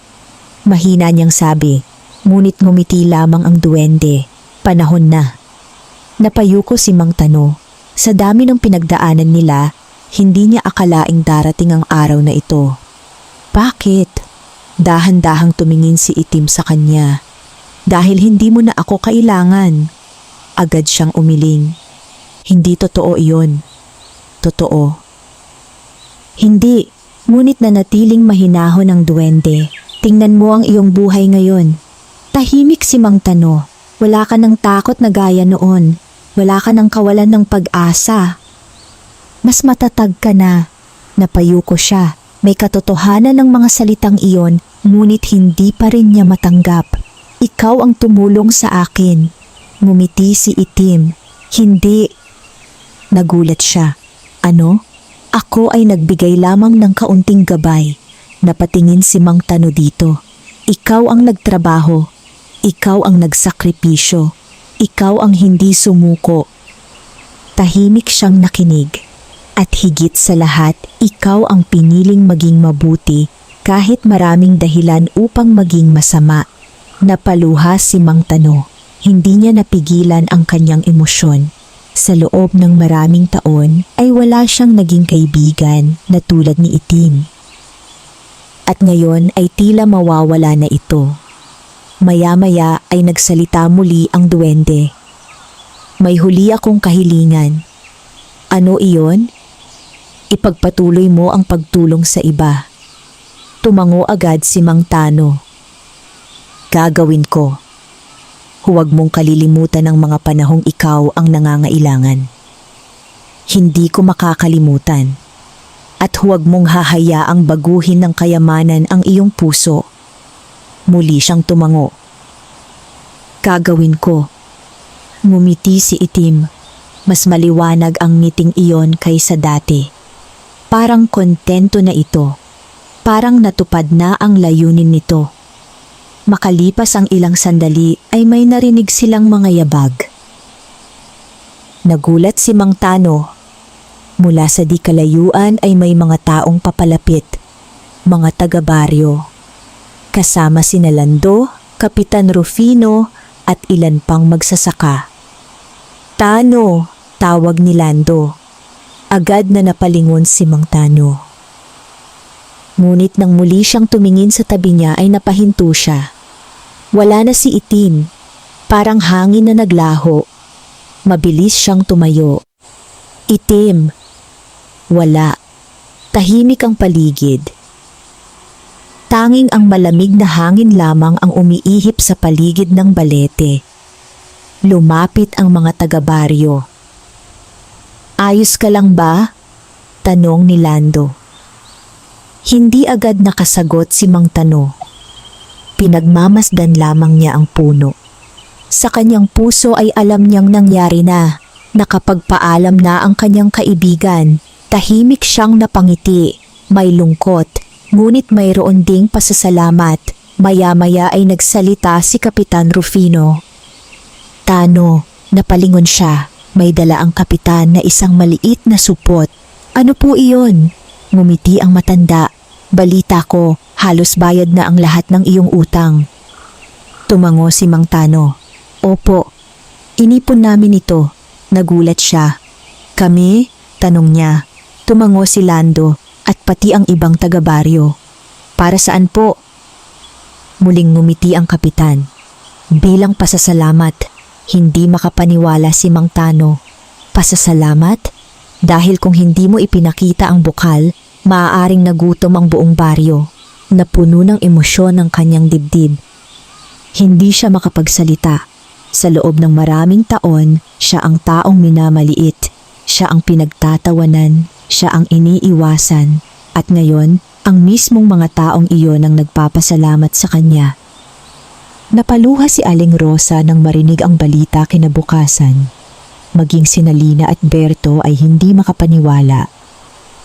mahina niyang sabi, ngunit ngumiti lamang ang duwende. Panahon na. Napayuko si Mang Tano. Sa dami ng pinagdaanan nila, hindi niya akalaing darating ang araw na ito. Bakit? Dahan-dahang tumingin si Itim sa kanya. Dahil hindi mo na ako kailangan. Agad siyang umiling. Hindi totoo iyon. Totoo. Hindi, ngunit nanatiling mahinahon ang duwende. Tingnan mo ang iyong buhay ngayon. Tahimik si Mang Tano. Wala ka ng takot na gaya noon. Wala ka ng kawalan ng pag-asa. Mas matatag ka na. Napayuko siya. May katotohanan ng mga salitang iyon, ngunit hindi pa rin niya matanggap. Ikaw ang tumulong sa akin. Ngumiti si Itim. Hindi. Nagulat siya. Ano? Ako ay nagbigay lamang ng kaunting gabay. Napatingin si Mang Tano dito. Ikaw ang nagtrabaho. Ikaw ang nagsakripisyo. Ikaw ang hindi sumuko. Tahimik siyang nakinig. At higit sa lahat, ikaw ang piniling maging mabuti kahit maraming dahilan upang maging masama. Napaluha si Mang Tano. Hindi niya napigilan ang kanyang emosyon. Sa loob ng maraming taon ay wala siyang naging kaibigan na tulad ni Itim. At ngayon ay tila mawawala na ito. Maya-maya ay nagsalita muli ang duwende. May huli akong kahilingan. Ano iyon? Ipagpatuloy mo ang pagtulong sa iba. Tumango agad si Mang Tano. Gagawin ko. Huwag mong kalilimutan ang mga panahong ikaw ang nangangailangan. Hindi ko makakalimutan. At huwag mong hahayaang baguhin ng kayamanan ang iyong puso. Muli siyang tumango. Gagawin ko. Ngumiti si Itim. Mas maliwanag ang ngiting iyon kaysa dati. Parang kontento na ito. Parang natupad na ang layunin nito. Makalipas ang ilang sandali ay may narinig silang mga yabag. Nagulat si Mang Tano. Mula sa di kalayuan ay may mga taong papalapit. Mga taga-baryo. Kasama sina Lando, Kapitan Rufino at ilan pang magsasaka. Tano, tawag ni Lando. Agad na napalingon si Mang Tano. Ngunit nang muli siyang tumingin sa tabi niya ay napahinto siya. Wala na si Itim. Parang hangin na naglaho. Mabilis siyang tumayo. Itim. Wala. Tahimik ang paligid. Tanging ang malamig na hangin lamang ang umiihip sa paligid ng balete. Lumapit ang mga taga-baryo. Ayos ka lang ba? Tanong ni Lando. Hindi agad nakasagot si Mang Tano. Pinagmamasdan lamang niya ang puno. Sa kanyang puso ay alam niyang nangyari na. Nakapagpaalam na ang kanyang kaibigan. Tahimik siyang napangiti. May lungkot, ngunit mayroon ding pasasalamat. Maya-maya ay nagsalita si Kapitan Rufino. Tano, napalingon siya. May dala ang kapitan na isang maliit na supot. Ano po iyon? Ngumiti ang matanda. Balita ko, halos bayad na ang lahat ng iyong utang. Tumango si Mang Tano. Opo, inipon namin ito. Nagulat siya. Kami? Tanong niya. Tumango si Lando at pati ang ibang taga-baryo. Para saan po? Muling ngumiti ang kapitan. Bilang pasasalamat, hindi makapaniwala si Mang Tano. Pasasalamat? Dahil kung hindi mo ipinakita ang bukal, maaaring nagutom ang buong baryo. Napuno ng emosyon ng kanyang dibdib. Hindi siya makapagsalita. Sa loob ng maraming taon, siya ang taong minamaliit. Siya ang pinagtatawanan. Siya ang iniiwasan. At ngayon, ang mismong mga taong iyon ang nagpapasalamat sa kanya. Napaluha si Aling Rosa nang marinig ang balita kinabukasan. Maging sina Lina at Berto ay hindi makapaniwala.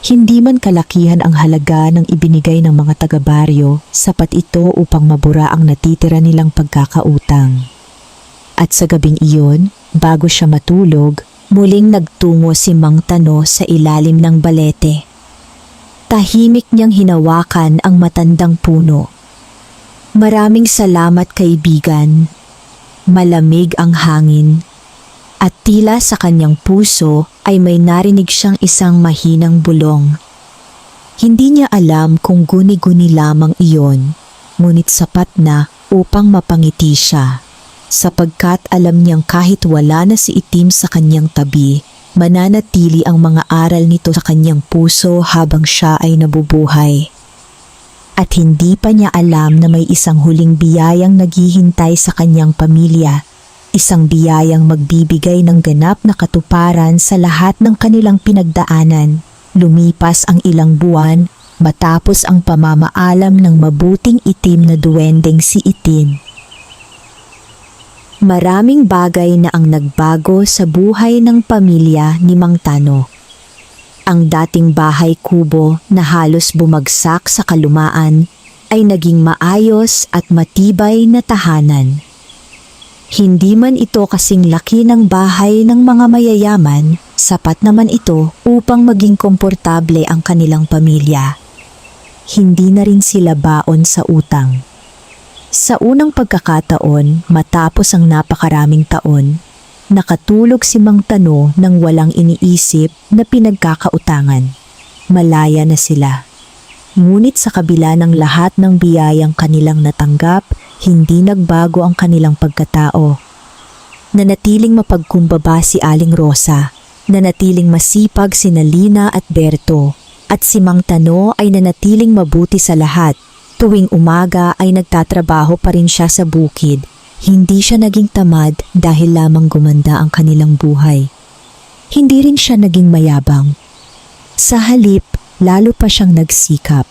Hindi man kalakihan ang halaga ng ibinigay ng mga taga-baryo, sapat ito upang mabura ang natitira nilang pagkakautang. At sa gabing iyon, bago siya matulog, muling nagtungo si Mang Tano sa ilalim ng balete. Tahimik niyang hinawakan ang matandang puno. Maraming salamat kaibigan. Malamig ang hangin. At tila sa kanyang puso ay may narinig siyang isang mahinang bulong. Hindi niya alam kung guni-guni lamang iyon, ngunit sapat na upang mapangiti siya. Sapagkat alam niyang kahit wala na si Itim sa kanyang tabi, mananatili ang mga aral nito sa kanyang puso habang siya ay nabubuhay. At hindi pa niya alam na may isang huling biyayang naghihintay sa kanyang pamilya. Isang biyayang magbibigay ng ganap na katuparan sa lahat ng kanilang pinagdaanan. Lumipas ang ilang buwan matapos ang pamamaalam ng mabuting itim na duwendeng si Itim. Maraming bagay na ang nagbago sa buhay ng pamilya ni Mang Tano. Ang dating bahay kubo na halos bumagsak sa kalumaan ay naging maayos at matibay na tahanan. Hindi man ito kasing laki ng bahay ng mga mayayaman, sapat naman ito upang maging komportable ang kanilang pamilya. Hindi na rin sila baon sa utang. Sa unang pagkakataon, matapos ang napakaraming taon, nakatulog si Mang Tano nang walang iniisip na pinagkakautangan. Malaya na sila. Ngunit sa kabila ng lahat ng biyayang kanilang natanggap, hindi nagbago ang kanilang pagkatao. Nanatiling mapagkumbaba si Aling Rosa, nanatiling masipag si Nalina at Berto, at si Mang Tano ay nanatiling mabuti sa lahat. Tuwing umaga ay nagtatrabaho pa rin siya sa bukid. Hindi siya naging tamad dahil lamang gumanda ang kanilang buhay. Hindi rin siya naging mayabang. Sa halip, lalo pa siyang nagsikap.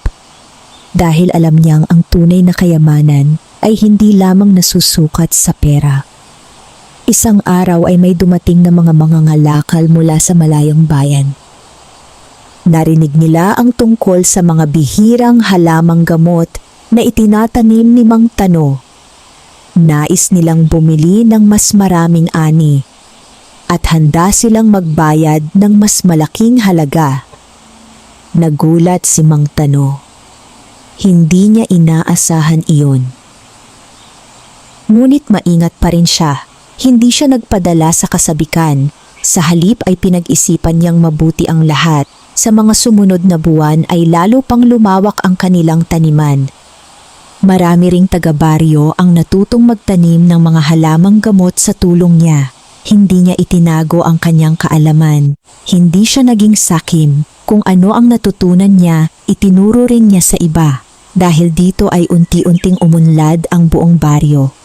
Dahil alam niyang ang tunay na kayamanan ay hindi lamang nasusukat sa pera. Isang araw ay may dumating na mga mangangalakal mula sa malayong bayan. Narinig nila ang tungkol sa mga bihirang halamang gamot na itinatanim ni Mang Tano. Nais nilang bumili ng mas maraming ani at handa silang magbayad ng mas malaking halaga. Nagulat si Mang Tano. Hindi niya inaasahan iyon. Ngunit maingat pa rin siya. Hindi siya nagpadala sa kasabikan. Sa halip ay pinag-isipan niyang mabuti ang lahat. Sa mga sumunod na buwan ay lalo pang lumawak ang kanilang taniman. Marami ring taga-baryo ang natutong magtanim ng mga halamang gamot sa tulong niya. Hindi niya itinago ang kanyang kaalaman. Hindi siya naging sakim. Kung ano ang natutunan niya, itinuro rin niya sa iba. Dahil dito ay unti-unting umunlad ang buong baryo.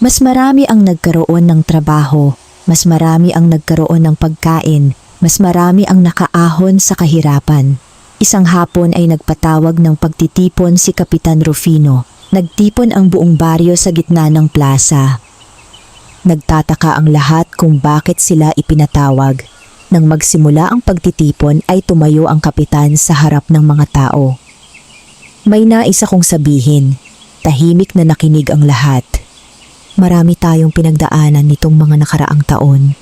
Mas marami ang nagkaroon ng trabaho. Mas marami ang nagkaroon ng pagkain. Mas marami ang nakaahon sa kahirapan. Isang hapon ay nagpatawag ng pagtitipon si Kapitan Rufino. Nagtipon ang buong baryo sa gitna ng plaza. Nagtataka ang lahat kung bakit sila ipinatawag. Nang magsimula ang pagtitipon ay tumayo ang kapitan sa harap ng mga tao. May nais akong sabihin. Tahimik na nakinig ang lahat. Marami tayong pinagdaanan nitong mga nakaraang taon.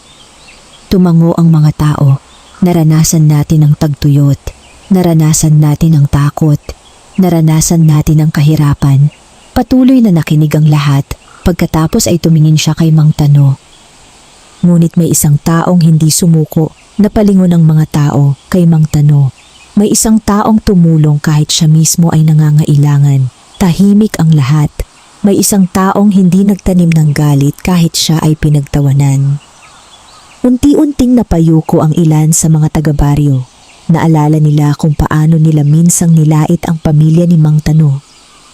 Tumango ang mga tao. Naranasan natin ang tagtuyot. Naranasan natin ang takot. Naranasan natin ang kahirapan. Patuloy na nakinig ang lahat. Pagkatapos ay tumingin siya kay Mang Tano. Ngunit may isang taong hindi sumuko. Napalingon ang mga tao kay Mang Tano. May isang taong tumulong kahit siya mismo ay nangangailangan. Tahimik ang lahat. May isang taong hindi nagtanim ng galit kahit siya ay pinagtawanan. Unti-unting napayuko ang ilan sa mga taga-baryo. Naalala nila kung paano nila minsang nilait ang pamilya ni Mang Tano.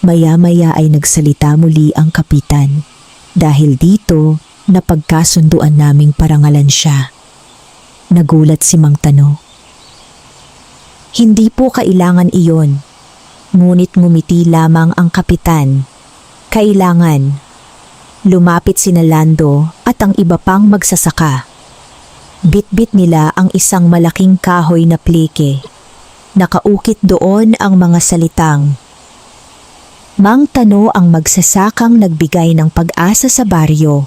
Maya-maya ay nagsalita muli ang kapitan. Dahil dito, napagkasunduan naming parangalan siya. Nagulat si Mang Tano. Hindi po kailangan iyon. Ngunit ngumiti lamang ang kapitan. Kailangan. Lumapit sina Lando at ang iba pang magsasaka. Bit-bit nila ang isang malaking kahoy na pleke. Nakaukit doon ang mga salitang, Mang Tano ang magsasakang nagbigay ng pag-asa sa baryo.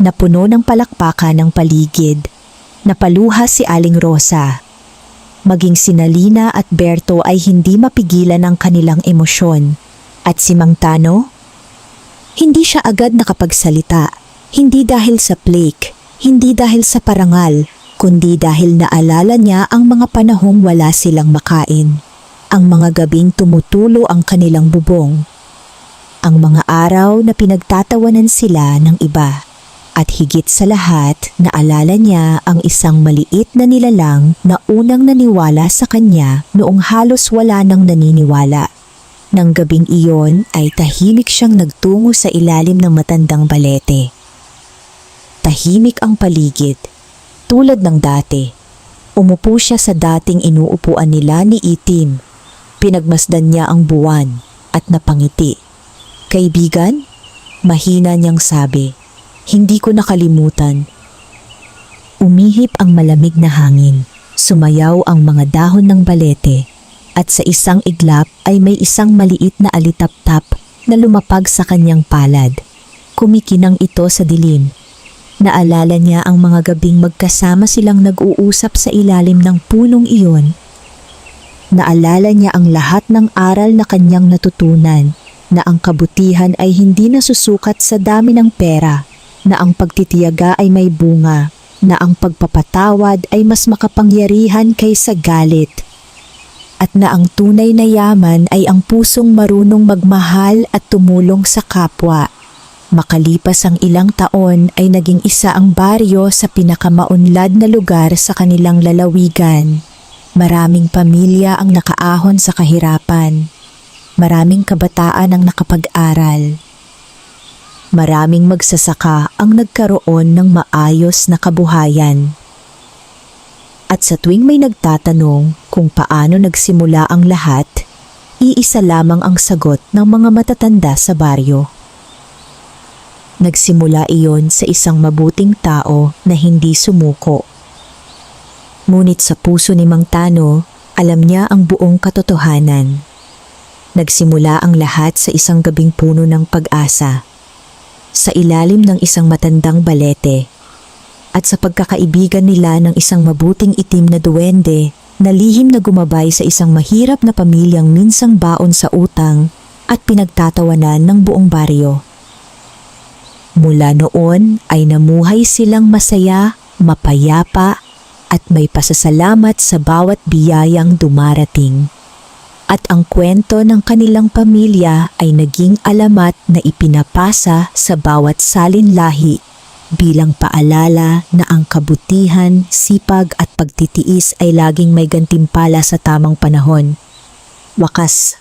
Napuno ng palakpakan ng paligid. Napaluha si Aling Rosa. Maging sina Lina at Berto ay hindi mapigilan ang kanilang emosyon. At si Mang Tano? Hindi siya agad nakapagsalita. Hindi dahil sa plague, hindi dahil sa parangal, kundi dahil naalala niya ang mga panahong wala silang makain. Ang mga gabing tumutulo ang kanilang bubong. Ang mga araw na pinagtatawanan sila ng iba. At higit sa lahat, naalala niya ang isang maliit na nilalang na unang naniwala sa kanya noong halos wala nang naniniwala. Nang gabing iyon ay tahimik siyang nagtungo sa ilalim ng matandang balete. Tahimik ang paligid, tulad ng dati. Umupo siya sa dating inuupuan nila ni Itim. Pinagmasdan niya ang buwan at napangiti. "Kaibigan?" Mahina niyang sabi. "Hindi ko nakalimutan." Umihip ang malamig na hangin. Sumayaw ang mga dahon ng balete. At sa isang iglap ay may isang maliit na alitaptap na lumapag sa kanyang palad. Kumikinang ito sa dilim. Naalala niya ang mga gabing magkasama silang nag-uusap sa ilalim ng punong iyon. Naalala niya ang lahat ng aral na kanyang natutunan, na ang kabutihan ay hindi nasusukat sa dami ng pera, na ang pagtitiyaga ay may bunga, na ang pagpapatawad ay mas makapangyarihan kaysa galit, at na ang tunay na yaman ay ang pusong marunong magmahal at tumulong sa kapwa. Makalipas ang ilang taon ay naging isa ang baryo sa pinakamaunlad na lugar sa kanilang lalawigan. Maraming pamilya ang nakaahon sa kahirapan. Maraming kabataan ang nakapag-aral. Maraming magsasaka ang nagkaroon ng maayos na kabuhayan. At sa tuwing may nagtatanong kung paano nagsimula ang lahat, iisa lamang ang sagot ng mga matatanda sa baryo. Nagsimula iyon sa isang mabuting tao na hindi sumuko. Ngunit sa puso ni Mang Tano, alam niya ang buong katotohanan. Nagsimula ang lahat sa isang gabing puno ng pag-asa, sa ilalim ng isang matandang balete, at sa pagkakaibigan nila ng isang mabuting itim na duwende na lihim na gumabay sa isang mahirap na pamilyang minsang baon sa utang at pinagtatawanan ng buong baryo. Mula noon ay namuhay silang masaya, mapayapa at may pasasalamat sa bawat biyayang dumarating. At ang kwento ng kanilang pamilya ay naging alamat na ipinapasa sa bawat salinlahi bilang paalala na ang kabutihan, sipag at pagtitiis ay laging may gantimpala sa tamang panahon. Wakas